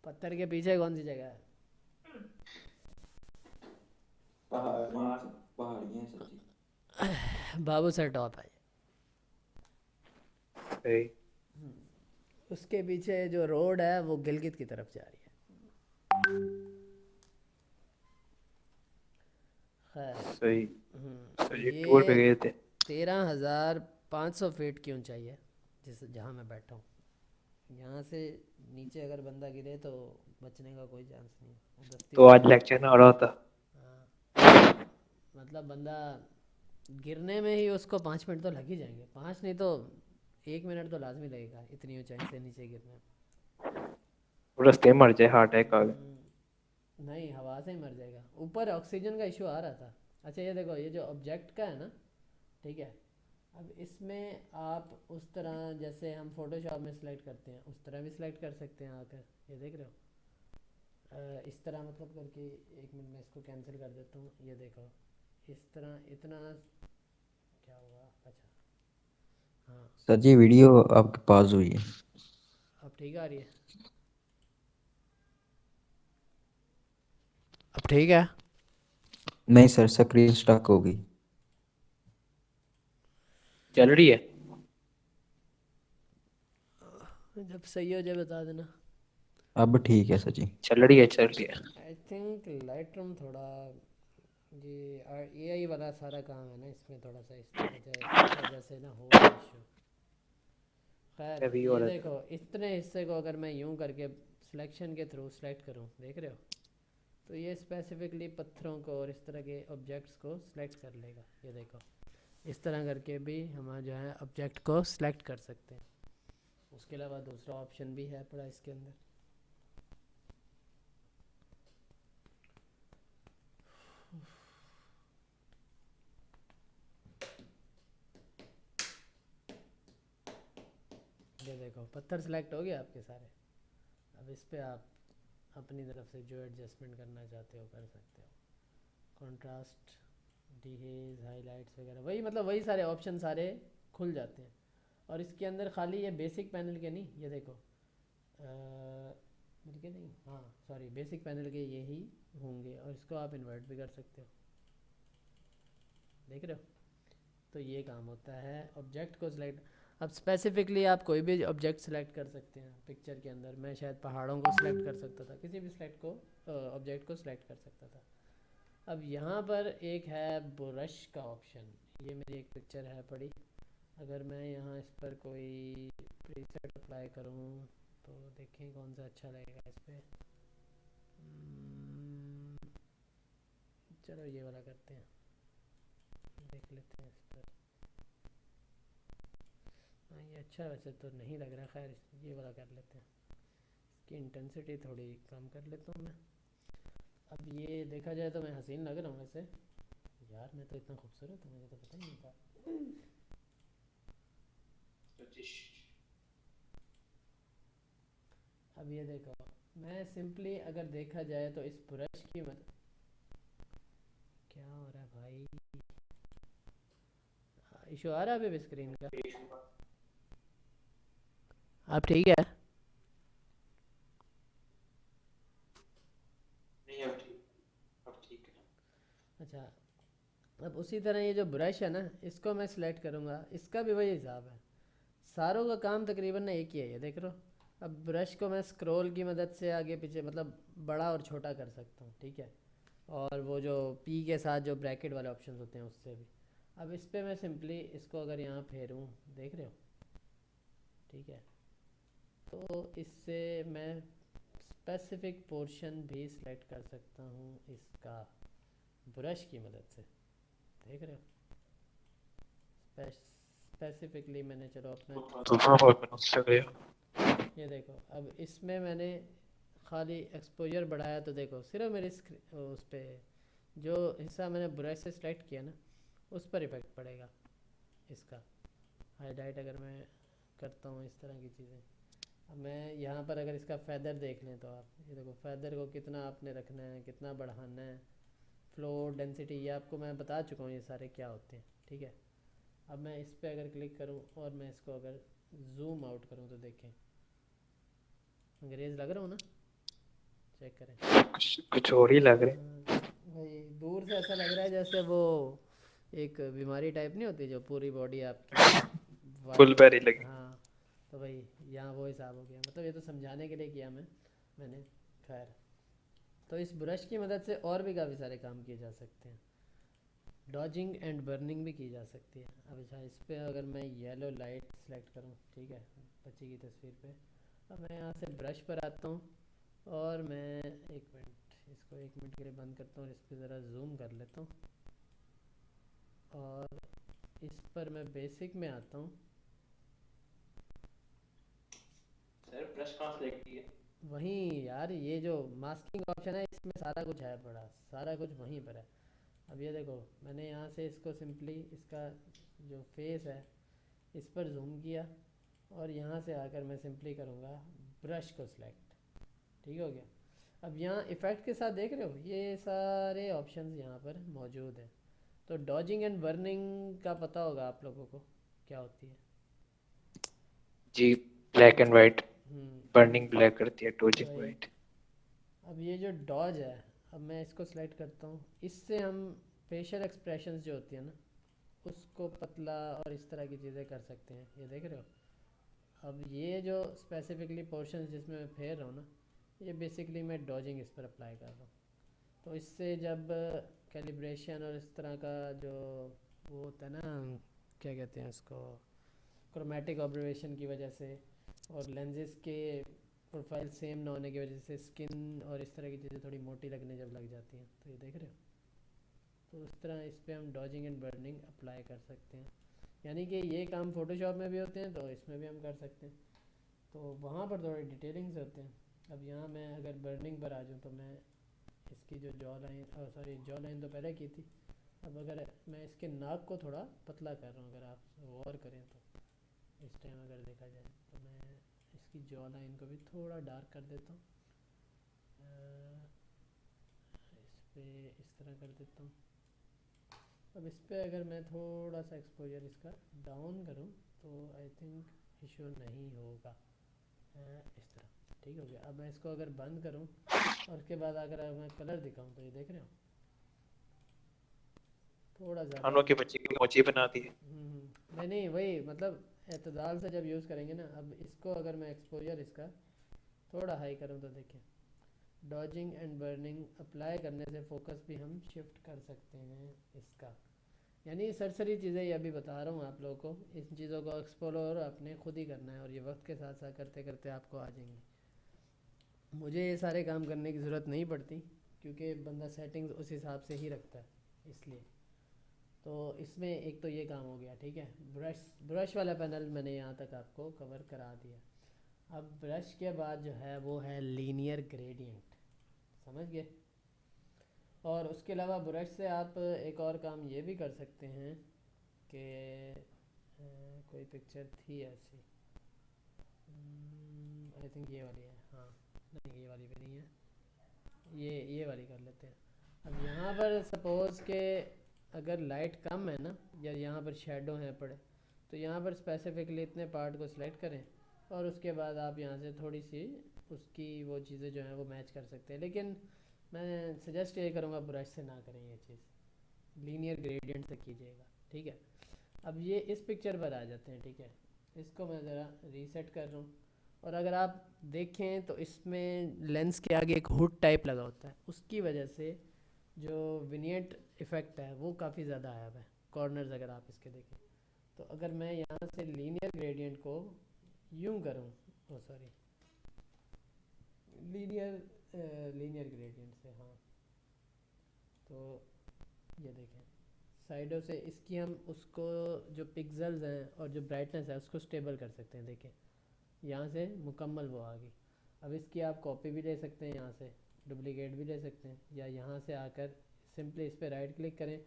पत्थर के पीछे कौन सी जगह है? पहाड़ियाँ सर जी। बाबू सर टॉप है। सही। उसके पीछे जो रोड है वो गिलगित की तरफ जा रही है। खैर, सही। सर जी ये टूर पे गए थे। 13,500 फीट की ऊंचाई है जहाँ मैं बैठा हूँ। यहाँ से नीचे अगर बंदा गिरे तो बचने का कोई चांस नहीं है। तो आज लेक्चर ना हो रहा था। हाँ, मतलब बंदा गिरने में ही उसको 5 मिनट तो लग ही जाएंगे, 5 नहीं तो 1 मिनट तो लाजमी लगेगा इतनी ऊंचाई से नीचे गिरने में। रास्ते मर जाए, हार्ट अटैक आ गया। नहीं, हवा से ही मर जाएगा। ऊपर ऑक्सीजन का इशू आ रहा था। अच्छा ये देखो, ये जो ऑब्जेक्ट का है ना, ठीक है। अब इसमें आप उस तरह जैसे हम फोटोशॉप में सिलेक्ट करते हैं उस तरह भी सिलेक्ट कर सकते हैं आकर, ये देख रहे हो। इस तरह मतलब करके, 1 मिनट में इसको कैंसिल कर देता हूँ। ये देखो इस तरह, इतना क्या हुआ, अच्छा हाँ सर जी वीडियो आपके पास हुई है। अब ठीक आ रही है, अब ठीक है। नहीं सर स्क्रीन स्टक हो गई। चल रही है। जब सही हो जाए बता देना। अब ठीक है सर जी। चल रही है, चल रही है। आई थिंक लाइट रूम थोड़ा, ये AI वाला सारा काम है ना, इसमें थोड़ा सा इस वजह से ना हो इशू। खैर अभी हो ये रहा था। देखो, इतने हिस्से को अगर मैं यूं करके सिलेक्शन के थ्रू सेलेक्ट करूं, देख रहे हो, तो ये स्पेसिफिकली पत्थरों को और इस तरह के ऑब्जेक्ट्स को सिलेक्ट कर लेगा। ये देखो इस तरह करके भी हम जो है ऑब्जेक्ट को सिलेक्ट कर सकते हैं। उसके अलावा दूसरा ऑप्शन भी है पड़ा इसके अंदर। ये देखो पत्थर सेलेक्ट हो गया आपके सारे। अब इस पे आप अपनी तरफ से जो एडजस्टमेंट करना चाहते हो कर सकते हो, कॉन्ट्रास्ट, डीहेज, हाइलाइट्स वगैरह, वही मतलब वही सारे ऑप्शन सारे खुल जाते हैं। और इसके अंदर खाली ये बेसिक पैनल के नहीं, ये देखो मिलके नहीं, हाँ सॉरी, बेसिक पैनल के यही होंगे और इसको आप इन्वर्ट भी कर सकते हो, देख रहे हो। तो ये काम होता है ऑब्जेक्ट को सिलेक्ट। अब स्पेसिफिकली आप कोई भी ऑब्जेक्ट सेलेक्ट कर सकते हैं पिक्चर के अंदर। मैं शायद पहाड़ों को सिलेक्ट कर सकता था, किसी भी सिलेक्ट को ऑब्जेक्ट को सिलेक्ट कर सकता था। अब यहाँ पर एक है ब्रश का ऑप्शन, ये मेरी एक पिक्चर है पड़ी। अगर मैं यहाँ इस पर कोई प्रीसेट अप्लाई करूँ तो देखें कौन सा अच्छा लगेगा इस पर। चलो ये वाला करते हैं, देख लेते हैं इस पर। हाँ ये अच्छा वैसे तो नहीं लग रहा, खैर ये वाला कर लेते हैं। इसकी इंटेंसिटी थोड़ी कम कर लेता हूँ मैं। अब ये देखा जाए तो मैं हसीन लग रहा हूँ वैसे। यार मैं तो इतना खूबसूरत हूँ, मुझे तो पता ही नहीं था। अब ये देखो, मैं सिंपली अगर देखा जाए तो इस ब्रश की मदद, क्या हो रहा है भाई, इशू आ रहा है अभी स्क्रीन का? अब ठीक है? नहीं अब ठीक है। अच्छा, अब उसी तरह ये जो ब्रश है ना, इसको मैं सिलेक्ट करूँगा, इसका भी वही हिसाब है। सारों का काम तकरीबन ना एक ही है, ये देख रहे हो। अब ब्रश को मैं स्क्रॉल की मदद से आगे पीछे मतलब बड़ा और छोटा कर सकता हूँ, ठीक है। और वो जो पी के साथ जो ब्रैकेट वाले ऑप्शन होते हैं उससे भी। अब इस पर मैं सिंपली इसको अगर यहाँ फेरूँ, देख रहे हो, ठीक है। तो इससे मैं स्पेसिफिक पोर्शन भी सिलेक्ट कर सकता हूँ इसका ब्रश की मदद से, देख रहे हो। स्पेसिफिकली मैंने चलो अपना ये देखो, अब इसमें मैंने खाली एक्सपोजर बढ़ाया तो देखो सिर्फ मेरी उस पर जो हिस्सा मैंने ब्रश से सिलेक्ट किया ना उस पर इफेक्ट पड़ेगा इसका। हाईलाइट अगर मैं करता हूँ इस तरह की चीज़ें। अब मैं यहाँ पर अगर इसका फैदर देख लें तो आप ये देखो, फैदर को कितना आपने रखना है, कितना बढ़ाना है, फ्लो डेंसिटी, ये आपको मैं बता चुका हूँ ये सारे क्या होते हैं, ठीक है। अब मैं इस पर अगर क्लिक करूँ और मैं इसको अगर जूम आउट करूँ तो देखें, अंग्रेज़ लग रहा हूँ ना, चेक करें। कुछ और ही लग रहा है भाई दूर से ऐसा लग रहा है जैसे वो एक बीमारी टाइप नहीं होती जो पूरी बॉडी आपकी फुल पैरी लगी। हाँ, तो भाई यहाँ वो हिसाब हो गया। मतलब ये तो समझाने के लिए किया मैंने खैर। तो इस ब्रश की मदद से और भी काफ़ी सारे काम किए जा सकते हैं। डॉजिंग एंड बर्निंग भी की जा सकती है। अब अच्छा, इस पर अगर मैं येलो लाइट सेलेक्ट करूँ, ठीक है, बच्ची की तस्वीर पे। अब मैं यहाँ से ब्रश पर आता हूँ और मैं एक मिनट इसको 1 मिनट के लिए बंद करता हूँ और इस पर ज़रा जूम कर लेता हूँ। और इस पर मैं बेसिक में आता हूँ। सर ब्रश कहाँ सेलेक्ट किया? वहीं यार, ये जो मास्किंग ऑप्शन है इसमें सारा कुछ है पड़ा, सारा कुछ वहीं पर है। अब ये देखो, मैंने यहाँ से इसको सिंपली इसका जो फेस है इस पर जूम किया और यहाँ से आकर मैं सिंपली करूँगा ब्रश को सिलेक्ट, ठीक हो गया। अब यहाँ इफ़ेक्ट के साथ देख रहे हो ये सारे ऑप्शंस यहाँ पर मौजूद हैं। तो डॉजिंग एंड बर्निंग का पता होगा आप लोगों को क्या होती है जी, black and white. Hmm, burning black करती है, डॉजिंग वही। वाइट। अब ये जो डॉज है, अब मैं इसको सिलेक्ट करता हूँ, इससे हम फेशियल एक्सप्रेशंस जो होती है ना उसको पतला और इस तरह की चीज़ें कर सकते हैं, ये देख रहे हो। अब ये जो स्पेसिफिकली पोर्शन जिसमें मैं फेर रहा हूँ ना, ये बेसिकली मैं डॉजिंग इस पर अप्लाई कर रहा हूँ। तो इससे जब कैलिब्रेशन और इस तरह का जो वो होता है ना, क्या कहते हैं उसको, क्रोमेटिक ऑब्जर्वेशन की वजह से और लेंसेज के प्रोफाइल सेम ना होने की वजह से स्किन और इस तरह की चीज़ें थोड़ी मोटी लगने जब लग जाती हैं, तो ये देख रहे हो। तो उस तरह इस पर हम डॉजिंग एंड बर्निंग अप्लाई कर सकते हैं। यानी कि ये काम फ़ोटोशॉप में भी होते हैं तो इसमें भी हम कर सकते हैं। तो वहाँ पर थोड़े डिटेलिंग्स होते हैं। अब यहाँ मैं अगर बर्निंग पर आ जाऊँ तो मैं इसकी जो जॉ लाइन, जॉ लाइन तो पहले की थी। अब अगर मैं इसके नाक को थोड़ा पतला कर रहा हूँ, अगर आप गौर करें तो इस टाइम अगर देखा जाए तो मैं इसकी जॉ लाइन को भी थोड़ा डार्क कर देता हूँ, इस पे इस तरह कर देता हूँ। अब इस पे अगर मैं थोड़ा सा एक्सपोजर इसका डाउन करूँ तो आई थिंक इशू नहीं होगा। इस तरह ठीक हो गया। अब मैं इसको अगर बंद करूँ और उसके बाद अगर मैं कलर दिखाऊँ तो ये देख रहे हो थोड़ा ज़्यादा खानों के बच्चे की मोची बना दी है। नहीं वही मतलब एतदाल से जब यूज़ करेंगे ना। अब इसको अगर मैं एक्सपोजर इसका थोड़ा हाई करूँ तो देखें, डॉजिंग एंड बर्निंग अप्लाई करने से फोकस भी हम शिफ्ट कर सकते हैं इसका। यानी सरसरी चीज़ें ये अभी बता रहा हूँ आप लोगों को, इन चीज़ों को एक्सप्लोर आपने खुद ही करना है और ये वक्त के साथ साथ करते करते आपको आ जाएंगी। मुझे ये सारे काम करने की ज़रूरत नहीं पड़ती क्योंकि बंदा सेटिंग्स उस हिसाब से ही रखता है, इसलिए। तो इसमें एक तो ये काम हो गया, ठीक है। ब्रश वाला पैनल मैंने यहाँ तक आपको कवर करा दिया। अब ब्रश के बाद जो है वो है लीनियर ग्रेडियंट, समझ गए। और उसके अलावा ब्रश से आप एक और काम ये भी कर सकते हैं कि कोई पिक्चर थी ऐसी, आई थिंक ये वाली है, हाँ नहीं ये वाली भी नहीं है, ये वाली कर लेते हैं। अब यहाँ पर सपोज़ के अगर लाइट कम है ना या यहाँ पर शेडो है पड़े, तो यहाँ पर स्पेसिफिकली इतने पार्ट को सिलेक्ट करें और उसके बाद आप यहाँ से थोड़ी सी उसकी वो चीज़ें जो हैं वो मैच कर सकते हैं। लेकिन मैं सजेस्ट ये करूँगा ब्रश से ना करें ये चीज़, लीनियर ग्रेडियंट से कीजिएगा, ठीक है। अब ये इस पिक्चर पर आ जाते हैं, ठीक है। इसको मैं ज़रा रीसेट कर रहा हूँ और अगर आप देखें तो इसमें लेंस के आगे एक हुड टाइप लगा होता है, उसकी वजह से जो विनियट इफ़ेक्ट है वो काफ़ी ज़्यादा आया हुआ है कॉर्नर्स अगर आप इसके देखें तो। अगर मैं यहाँ से लीनियर ग्रेडियंट को यूं करूँ, ओ सॉरी लीनियर ग्रेडियंट से, हाँ तो ये देखें साइडों से इसकी हम उसको जो पिक्सेल्स हैं और जो ब्राइटनेस है उसको स्टेबल कर सकते हैं। देखें यहाँ से मुकम्मल वो आ गई। अब इसकी आप कॉपी भी ले सकते हैं, यहाँ से डुप्लीकेट भी ले सकते हैं, या यहाँ से आकर सिंपली इस पर राइट क्लिक करें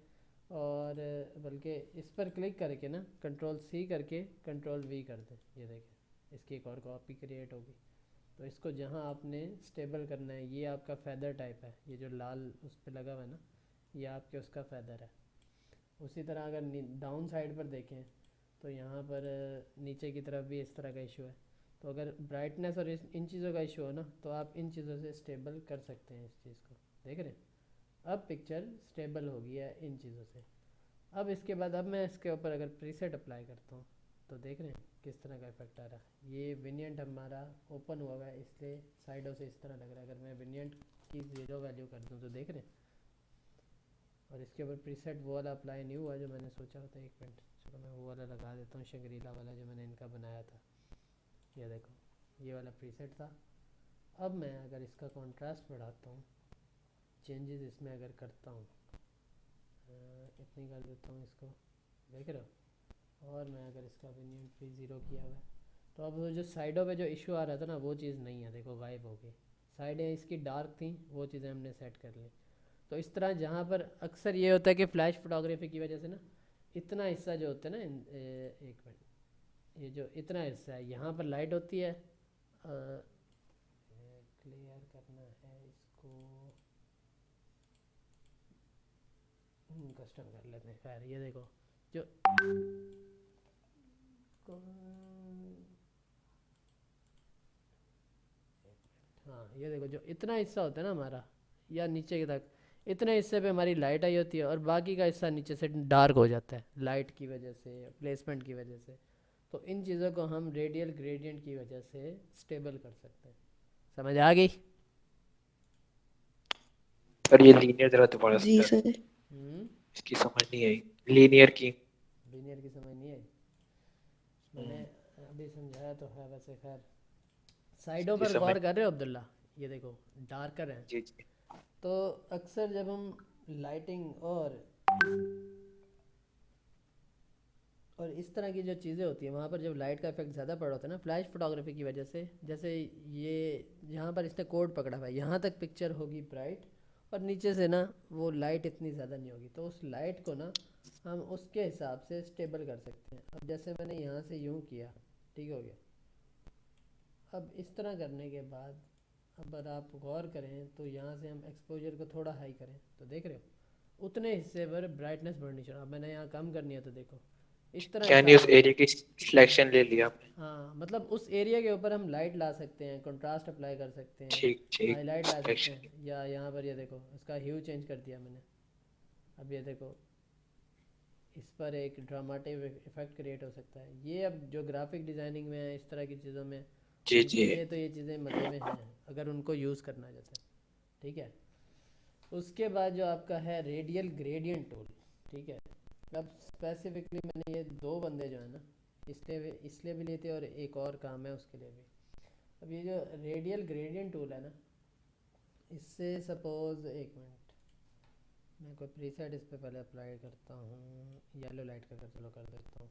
और बल्कि इस पर क्लिक करके ना Ctrl+C करके Ctrl+V कर दें। ये देखें इसकी एक और कॉपी क्रिएट होगी। तो इसको जहाँ आपने स्टेबल करना है, ये आपका फैदर टाइप है, ये जो लाल उस पर लगा हुआ है ना, ये आपके उसका फैदर है। उसी तरह अगर डाउन साइड पर देखें तो यहाँ पर नीचे की तरफ भी इस तरह का इशू है। तो अगर ब्राइटनेस और इन चीज़ों का इशू हो ना तो आप इन चीज़ों से स्टेबल कर सकते हैं इस चीज़ को, देख रहे हैं। अब पिक्चर स्टेबल हो गया है इन चीज़ों से। अब इसके बाद अब मैं इसके ऊपर अगर प्रीसेट अप्लाई करता हूँ तो देख रहे हैं किस तरह का इफेक्ट आ रहा है। ये विनियंट हमारा ओपन हुआ है इसलिए साइडों से इस तरह लग रहा है। अगर मैं विनियंट की 0 वैल्यू कर दूँ तो देख रहे हैं। और इसके ऊपर प्रीसेट वो वाला अप्लाई नहीं हुआ जो मैंने सोचा होता है। एक मिनट, चलो मैं वो वाला लगा देता हूँ, शंग्रीला वाला जो मैंने इनका बनाया था। ये देखो ये वाला प्रीसेट था। अब मैं अगर इसका कॉन्ट्रास्ट बढ़ाता हूँ, चेंजेस इसमें अगर करता हूँ, इतनी कर देता हूँ इसको, देख रहे हो। और मैं अगर इसका विनियंट भी 0 किया हुआ है तो अब वो जो साइडों पे जो इशू आ रहा था ना वो चीज़ नहीं है, देखो गायब हो गई। साइडें इसकी डार्क थी, वो चीज़ें हमने सेट कर ली। तो इस तरह जहाँ पर अक्सर ये होता है कि फ़्लैश फोटोग्राफी की वजह से ना इतना हिस्सा जो होता है ना, एक मिनट, ये जो इतना हिस्सा है यहाँ पर लाइट होती है, क्लियर करना है इसको, कस्टम कर लेते हैं। खैर ये देखो जो हाँ ये देखो जो इतना हिस्सा होता है ना हमारा या नीचे तक, इतने हिस्से पे हमारी लाइट आई होती है और बाकी का हिस्सा नीचे से डार्क हो जाता है लाइट की वजह से, प्लेसमेंट की वजह से। तो इन चीज़ों को हम रेडियल ग्रेडियंट की वजह से स्टेबल कर सकते हैं। समझ आ गई? पर ये लीनियर जरा दोबारा जी समझा, सर। इसकी समझ नहीं आई। लीनियर की समझ नहीं आई, मैंने अभी समझाया तो है वैसे। खैर साइडों जी, पर समझ- गौर कर रहे हो अब्दुल्ला, ये देखो डार्कर है। जी जी तो अक्सर जब हम लाइटिंग और इस तरह की जो चीज़ें होती हैं वहाँ पर जब लाइट का इफेक्ट ज़्यादा पड़ा होता है ना फ्लैश फोटोग्राफी की वजह से, जैसे ये यहाँ पर इसने कोड पकड़ा हुआ है, यहाँ तक पिक्चर होगी ब्राइट और नीचे से ना वो लाइट इतनी ज़्यादा नहीं होगी। तो उस लाइट को ना हम उसके हिसाब से स्टेबल कर सकते हैं। अब जैसे मैंने यहाँ से यूँ किया ठीक हो गया। अब इस तरह करने के बाद अगर आप गौर करें तो यहाँ से हम एक्सपोजर को थोड़ा हाई करें तो देख रहे हो उतने हिस्से पर ब्राइटनेस बढ़नी चाहिए। अब मैंने यहाँ कम करनी है तो देखो इस तरह यानी उस सारा एरिया की सिलेक्शन ले लिया आपने। हाँ, मतलब उस एरिया के ऊपर हम लाइट ला सकते हैं, कंट्रास्ट अप्लाई कर सकते हैं, ठीक ठीक हाईलाइट ला सकते सिलेक्शन। हैं, या यहाँ पर ये देखो इसका ह्यू चेंज कर दिया मैंने। अब ये देखो इस पर एक ड्रामेटिक इफेक्ट क्रिएट हो सकता है। ये अब जो ग्राफिक डिज़ाइनिंग में है इस तरह की चीज़ों में जी उनके जी लिए तो ये चीज़ें मज़े में हैं अगर उनको यूज़ करना चाहते हैं, ठीक है। उसके बाद जो आपका है रेडियल ग्रेडियंट टूल, ठीक है। अब स्पेसिफिकली मैंने ये दो बंदे जो है ना इसलिए भी लिए थे और एक और काम है उसके लिए भी। अब ये जो रेडियल ग्रेडियंट टूल है ना, इससे सपोज़ एक मिनट मैं कोई प्रीसेट इस पे पहले अप्लाई करता हूँ, येलो लाइट का चलो कर देता हूँ,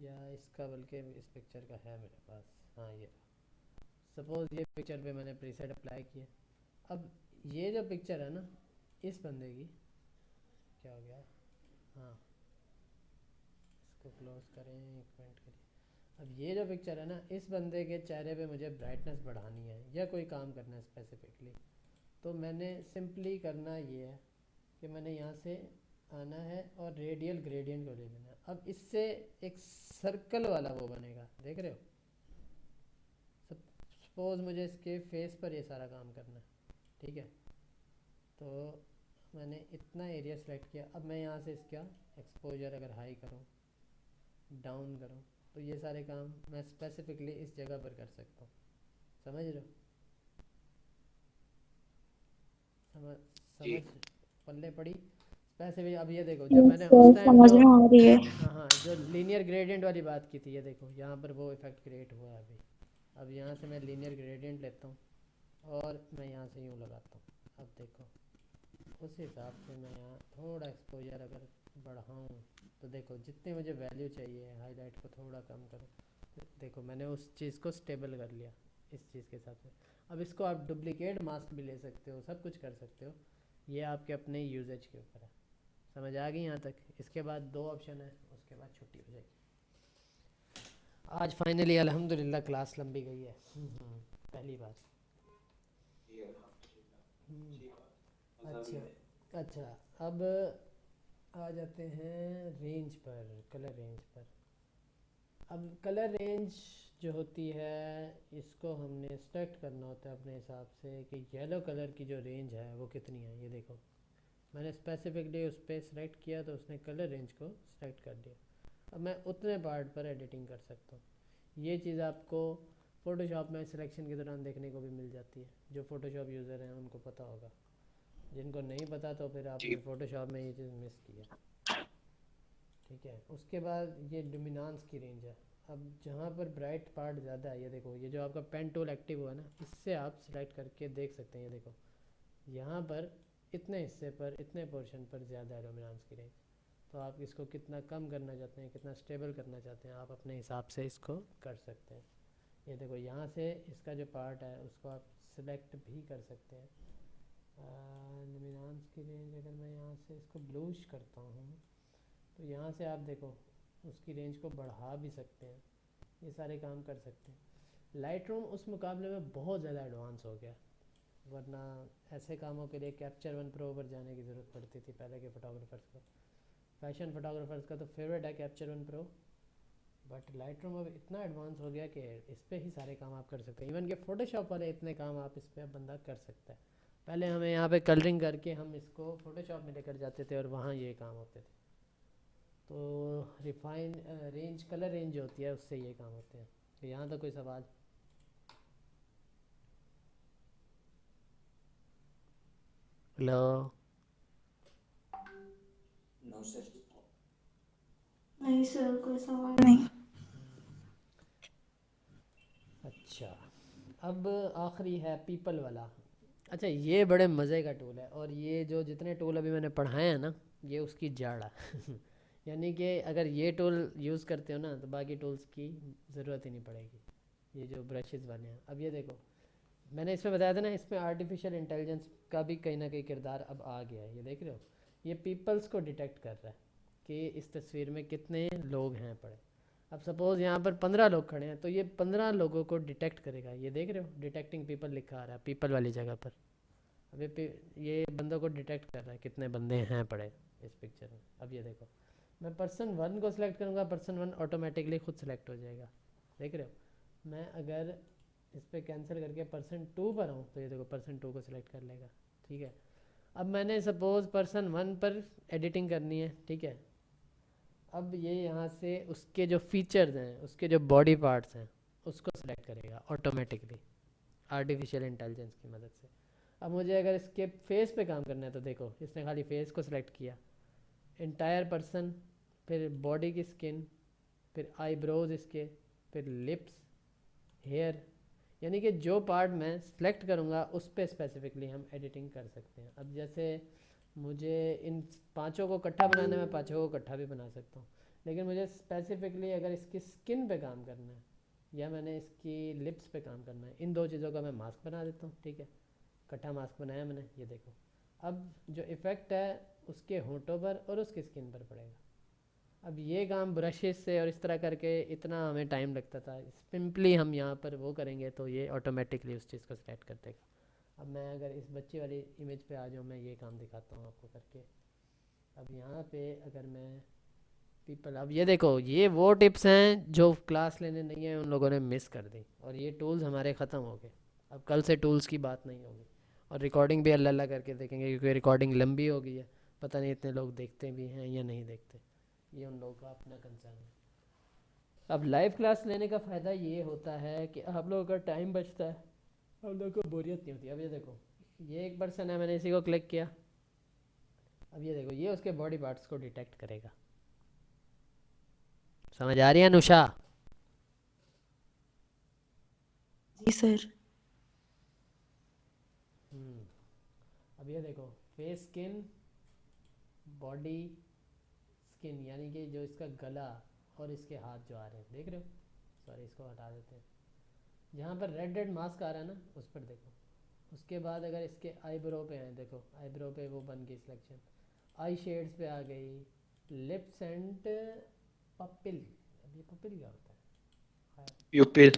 या इसका बल्कि इस पिक्चर का है मेरे पास, हाँ ये सपोज़ ये पिक्चर पे मैंने प्रीसेट अप्लाई किया। अब ये जो पिक्चर है ना इस बंदे की क्या हो गया, हाँ इसको क्लोज करें एक मिनट के लिए। अब ये जो पिक्चर है ना इस बंदे के चेहरे पे मुझे ब्राइटनेस बढ़ानी है या कोई काम करना है स्पेसिफिकली, तो मैंने सिंपली करना ये है कि मैंने यहाँ से आना है और रेडियल ग्रेडियंट को ले लेना है। अब इससे एक सर्कल वाला वो बनेगा, देख रहे हो। सपोज़ मुझे इसके फेस पर ये सारा काम करना है, ठीक है। तो मैंने इतना एरिया सेलेक्ट किया। अब मैं यहाँ से इसका एक्सपोजर अगर हाई करूँ, डाउन करूँ, तो ये सारे काम मैं स्पेसिफिकली इस जगह पर कर सकता हूँ। समझ रहे हो, समझ पल्ले पड़ी स्पेसिफिक। अब ये देखो जब मैंने उस टाइम समझ जो में आ रही है। हाँ जो लीनियर ग्रेडियंट वाली बात की थी, ये देखो यहाँ पर वो इफेक्ट क्रिएट हुआ है अभी। अब यहाँ से मैं लीनियर ग्रेडियंट लेता हूँ और मैं यहाँ से यूँ लगाता हूँ। अब देखो उस हिसाब से मैं यहाँ थोड़ा एक्सपोजर अगर बढ़ाऊँ तो देखो जितनी मुझे वैल्यू चाहिए, हाईलाइट को थोड़ा कम करो, तो देखो मैंने उस चीज़ को स्टेबल कर लिया इस चीज़ के हिसाब से। अब इसको आप डुप्लीकेट मास्क भी ले सकते हो, सब कुछ कर सकते हो, ये आपके अपने यूजेज के ऊपर है। समझ आ गई यहाँ तक। इसके बाद दो ऑप्शन है, उसके बाद छुट्टी हो जाएगी। आज फाइनली अल्हम्दुलिल्लाह क्लास लंबी गई है। पहली बार। अच्छा अच्छा, अब आ जाते हैं रेंज पर, कलर रेंज पर। अब कलर रेंज जो होती है इसको हमने सेलेक्ट करना होता है अपने हिसाब से कि येलो कलर की जो रेंज है वो कितनी है। ये देखो मैंने स्पेसिफिकली उस पर सेलेक्ट किया तो उसने कलर रेंज को सेलेक्ट कर दिया। अब मैं उतने पार्ट पर एडिटिंग कर सकता हूँ। ये चीज़ आपको फ़ोटोशॉप में सिलेक्शन के दौरान देखने को भी मिल जाती है। जो फ़ोटोशॉप यूज़र हैं उनको पता होगा, जिनको नहीं पता तो फिर आपने फ़ोटोशॉप में ये चीज़ मिस की है, ठीक है। उसके बाद ये लुमिनांस की रेंज है। अब जहाँ पर ब्राइट पार्ट ज़्यादा है, ये देखो ये जो आपका पेन टूल एक्टिव हुआ ना, इससे आप सिलेक्ट करके देख सकते हैं। ये देखो यहाँ पर इतने हिस्से पर, इतने पोर्शन पर ज़्यादा है लुमिनांस की रेंज, तो आप इसको कितना कम करना चाहते हैं, कितना स्टेबल करना चाहते हैं, आप अपने हिसाब से इसको कर सकते हैं। ये देखो यहाँ से इसका जो पार्ट है उसको आप सिलेक्ट भी कर सकते हैं। लुमिनांस की रेंज अगर मैं यहाँ से इसको ब्लूश करता हूँ तो यहाँ से आप देखो उसकी रेंज को बढ़ा भी सकते हैं, ये सारे काम कर सकते हैं। लाइट रूम उस मुकाबले में बहुत ज़्यादा एडवांस हो गया, वरना ऐसे कामों के लिए कैप्चर वन प्रो पर जाने की ज़रूरत पड़ती थी पहले के फ़ोटोग्राफर्स को। फैशन फोटोग्राफर्स का तो फेवरेट है capture one pro, but light room अब इतना एडवांस हो गया कि इस पर ही सारे काम आप कर सकते हैं। इवन कि फ़ोटोशॉप वाले इतने काम आप इस पर अब बंदा कर सकता है। पहले हमें यहाँ पे कलरिंग करके हम इसको फ़ोटोशॉप में लेकर जाते थे और वहाँ ये काम होते थे। तो रिफाइन रेंज, कलर रेंज जो होती है उससे ये काम होते हैं। तो यहाँ तो कोई सवाल? हेलो? नहीं सर, कोई सवाल नहीं। अच्छा, अब आखिरी है पीपल वाला। अच्छा ये बड़े मज़े का टूल है, और ये जो जितने टूल अभी मैंने पढ़ाए हैं ना ये उसकी जड़ है यानी कि अगर ये टूल यूज़ करते हो ना तो बाकी टूल्स की ज़रूरत ही नहीं पड़ेगी, ये जो ब्रशेज़ वाले हैं। अब ये देखो मैंने इसमें बताया था ना, इसमें आर्टिफिशियल इंटेलिजेंस का भी कहीं ना कहीं किरदार अब आ गया है। ये देख रहे हो, ये पीपल्स को डिटेक्ट कर रहा है कि इस तस्वीर में कितने लोग हैं पड़े। अब सपोज़ यहाँ पर 15 लोग खड़े हैं, तो ये 15 लोगों को डिटेक्ट करेगा। ये देख रहे हो, डिटेक्टिंग पीपल लिखा आ रहा है पीपल वाली जगह पर। अब ये बंदों को डिटेक्ट कर रहा है कितने बंदे हैं पड़े इस पिक्चर में। अब ये देखो, मैं पर्सन 1 को सिलेक्ट करूँगा, पर्सन 1 ऑटोमेटिकली खुद सेलेक्ट हो जाएगा। देख रहे हो, मैं अगर इस पर कैंसिल करके पर्सन 2 पर आऊँ तो ये देखो पर्सन 2 को सिलेक्ट कर लेगा। ठीक है, अब मैंने सपोज़ पर्सन 1 पर एडिटिंग करनी है। ठीक है, अब ये यहाँ से उसके जो फीचर्स हैं, उसके जो बॉडी पार्ट्स हैं, उसको सिलेक्ट करेगा ऑटोमेटिकली आर्टिफिशियल इंटेलिजेंस की मदद से। अब मुझे अगर इसके फेस पे काम करना है तो देखो, इसने खाली फेस को सिलेक्ट किया, इंटायर पर्सन, फिर बॉडी की स्किन, फिर आईब्रोज इसके, फिर लिप्स, हेयर, यानी कि जो पार्ट मैं सिलेक्ट करूँगा उस पर स्पेसिफिकली हम एडिटिंग कर सकते हैं। अब जैसे मुझे इन 5 को इकट्ठा बनाना है, मैं 5 को इकट्ठा भी बना सकता हूँ, लेकिन मुझे स्पेसिफिकली अगर इसकी स्किन पे काम करना है या मैंने इसकी लिप्स पे काम करना है, इन 2 चीज़ों का मैं मास्क बना देता हूँ। ठीक है, इकट्ठा मास्क बनाया मैंने, ये देखो। अब जो इफ़ेक्ट है उसके होंठों पर और उसकी स्किन पर पड़ेगा। अब ये काम ब्रशेस से और इस तरह करके इतना हमें टाइम लगता था, सिंपली हम यहाँ पर वो करेंगे तो ये ऑटोमेटिकली उस चीज़ को सेलेक्ट कर देगा। अब मैं अगर इस बच्चे वाली इमेज पे आ जाऊँ, मैं ये काम दिखाता हूँ आपको करके। अब यहाँ पे अगर मैं पीपल, अब ये देखो, ये वो टिप्स हैं जो क्लास लेने नहीं है उन लोगों ने मिस कर दी, और ये टूल्स हमारे ख़त्म हो गए। अब कल से टूल्स की बात नहीं होगी, और रिकॉर्डिंग भी अल्लाह अल्लाह करके देखेंगे, क्योंकि रिकॉर्डिंग लंबी हो गई है, पता नहीं इतने लोग देखते भी हैं या नहीं देखते, ये उन लोगों का अपना कंसर्न है। अब लाइव क्लास लेने का फ़ायदा ये होता है कि आप लोगों का टाइम बचता है, आप लोगों को बोरियत नहीं होती। अब ये देखो, ये एक पर्सन है, मैंने इसी को क्लिक किया, अब ये देखो, ये उसके बॉडी पार्ट्स को डिटेक्ट करेगा। समझ आ रही है अनुषा? जी सर। अब ये देखो, फेस, स्किन, बॉडी, स्किन, यानी कि जो इसका गला और इसके हाथ जो आ रहे हैं, देख रहे हो? सॉरी, इसको हटा देते हैं। जहाँ पर रेड रेड मास्क आ रहा है ना, उस पर देखो। उसके बाद अगर इसके आईब्रो पे हैं, देखो आईब्रो पे वो बन गई सिलेक्शन, आई शेड्स पे आ गई, लिप्स एंड पपिल। अब ये पपिल क्या होता है? प्यूपिल,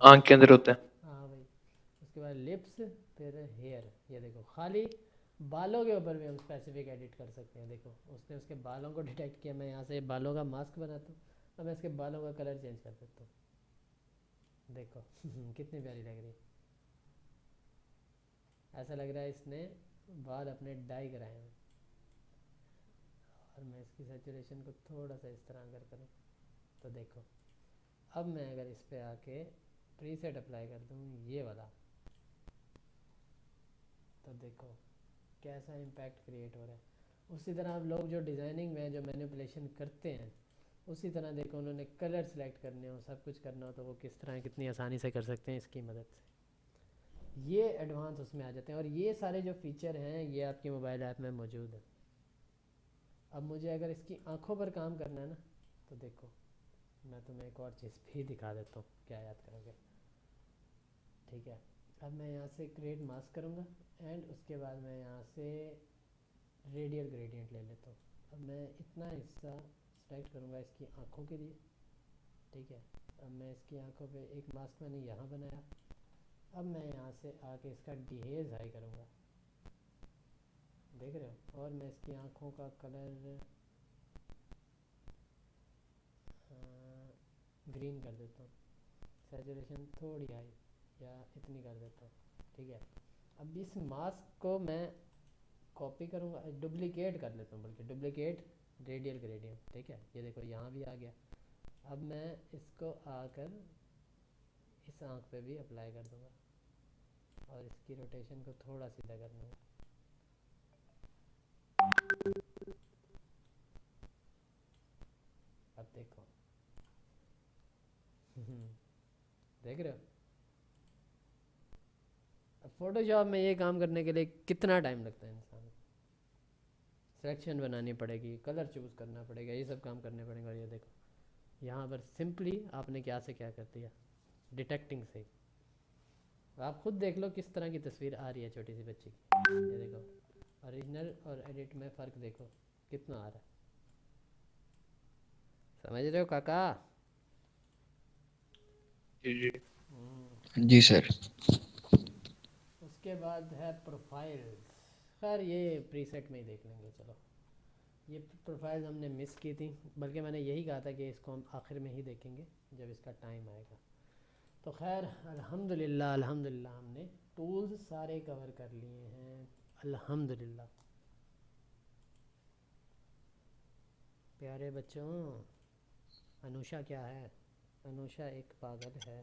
हाँ आंख के अंदर होता है। हाँ भाई, उसके बाद लिप्स, फिर हेयर। ये देखो, खाली बालों के ऊपर भी हम स्पेसिफिक एडिट कर सकते हैं। देखो, उसने उसके बालों को डिटेक्ट किया, मैं यहाँ से बालों का मास्क बनाता हूँ, अब मैं इसके बालों का कलर चेंज कर देता हूँ। देखो कितनी प्यारी लग रही है, ऐसा लग रहा है इसने बाल अपने डाई कराए हैं। और मैं इसकी सैचुरेशन को थोड़ा सा इस तरह अगर करूँ तो देखो, अब मैं अगर इस पे आके प्रीसेट अप्लाई कर दूँ ये वाला, तो देखो कैसा इम्पैक्ट क्रिएट हो रहा है। उसी तरह आप लोग जो डिज़ाइनिंग में जो मैनिपुलेशन करते हैं, उसी तरह देखो उन्होंने कलर सेलेक्ट करने हो, सब कुछ करना हो, तो वो किस तरह कितनी आसानी से कर सकते हैं इसकी मदद से। ये एडवांस उसमें आ जाते हैं, और ये सारे जो फीचर हैं ये आपकी मोबाइल ऐप में मौजूद है। अब मुझे अगर इसकी आँखों पर काम करना है ना, तो देखो मैं तुम्हें एक और चीज़ भी दिखा देता हूँ, क्या याद करोगे? ठीक है, अब मैं यहाँ से क्रिएट मास्क करूँगा, एंड उसके बाद मैं यहाँ से रेडियल ग्रेडियंट ले लेता हूँ। अब मैं इतना हिस्सा सेलेक्ट करूँगा इसकी आँखों के लिए। ठीक है, अब मैं इसकी आँखों पे एक मास्क मैंने यहाँ बनाया। अब मैं यहाँ से आके इसका डिहेज हाई करूँगा, देख रहे हो? और मैं इसकी आँखों का कलर ग्रीन कर देता हूँ, सैचुरेशन थोड़ी हाई या इतनी कर देता हूँ। ठीक है, अब इस मास्क को मैं कॉपी करूँगा, डुप्लिकेट कर लेता हूँ, बल्कि डुप्लिकेट रेडियल ग्रेडियंट। ठीक है, ये देखो यहाँ भी आ गया। अब मैं इसको आकर इस आँख पे भी अप्लाई कर दूँगा, और इसकी रोटेशन को थोड़ा सीधा कर दूँगा। अब देखो देख रहे हो? अब फोटोशॉप में ये काम करने के लिए कितना टाइम लगता है इंसान को? सिलेक्शन बनानी पड़ेगी, कलर चूज़ करना पड़ेगा, ये सब काम करने पड़ेंगे। और ये देखो यहाँ पर सिंपली आपने क्या से क्या कर दिया, डिटेक्टिंग से। आप खुद देख लो किस तरह की तस्वीर आ रही है छोटी सी बच्ची की। ये देखो, ओरिजिनल और एडिट में फ़र्क देखो कितना आ रहा है। समझ रहे हो काका? जी जी सर। उसके बाद है प्रोफाइल्स। खैर ये प्रीसेट में ही देख लेंगे। चलो, ये प्रोफाइल्स हमने मिस की थी, बल्कि मैंने यही कहा था कि इसको हम आखिर में ही देखेंगे जब इसका टाइम आएगा। तो खैर अल्हम्दुलिल्लाह अल्हम्दुलिल्लाह हमने टूल्स सारे कवर कर लिए हैं अल्हम्दुलिल्लाह। प्यारे बच्चों, अनुषा क्या है? अनुषा एक पागल है।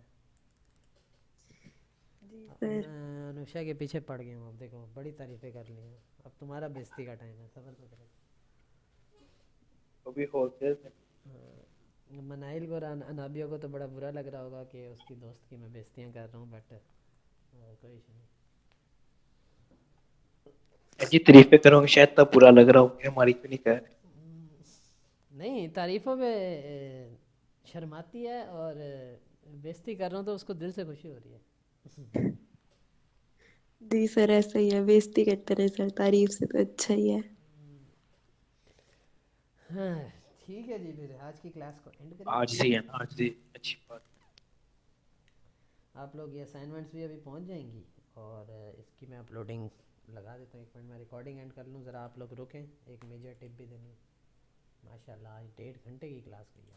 सर मैं अनुषा के पीछे पड़ गया हूँ। अब देखो, बड़ी तारीफ़ें कर ली हैं, अब तुम्हारा बेइज्जती का टाइम है। सबर तो करो। अभी होलसेल में। मनाइल को और अनाबिया को तो बड़ा बुरा लग रहा होगा कि उसकी दोस्त की मैं बेइज्जतियाँ कर रहा हूँ, बट कोई इशू नहीं। जी तारीफें करोगे शायद तब बुरा लग रहा हो कि हमारी क्यों नहीं कह रहे। नहीं, तारीफ़ों में शर्माती है और बेइज्जती कर रहा हूँ तो उसको दिल से खुशी हो रही है। जी सर, ऐसा ही है, बेइज्जती करते रहे सर, तारीफ से तो अच्छा ही है। हाँ ठीक है जी, फिर आज की क्लास को एंड करें। आज ही है ना, आज ही अच्छी बात। आप लोग ये असाइनमेंट्स भी अभी पहुंच जाएंगी और इसकी मैं अपलोडिंग लगा देता हूँ। 1 मिनट मैं रिकॉर्डिंग एंड कर लूँ, ज़रा आप लोग रुकें, एक मेजर टिप भी देनी है। माशाल्लाह आज 1.5 घंटे की क्लास गई है।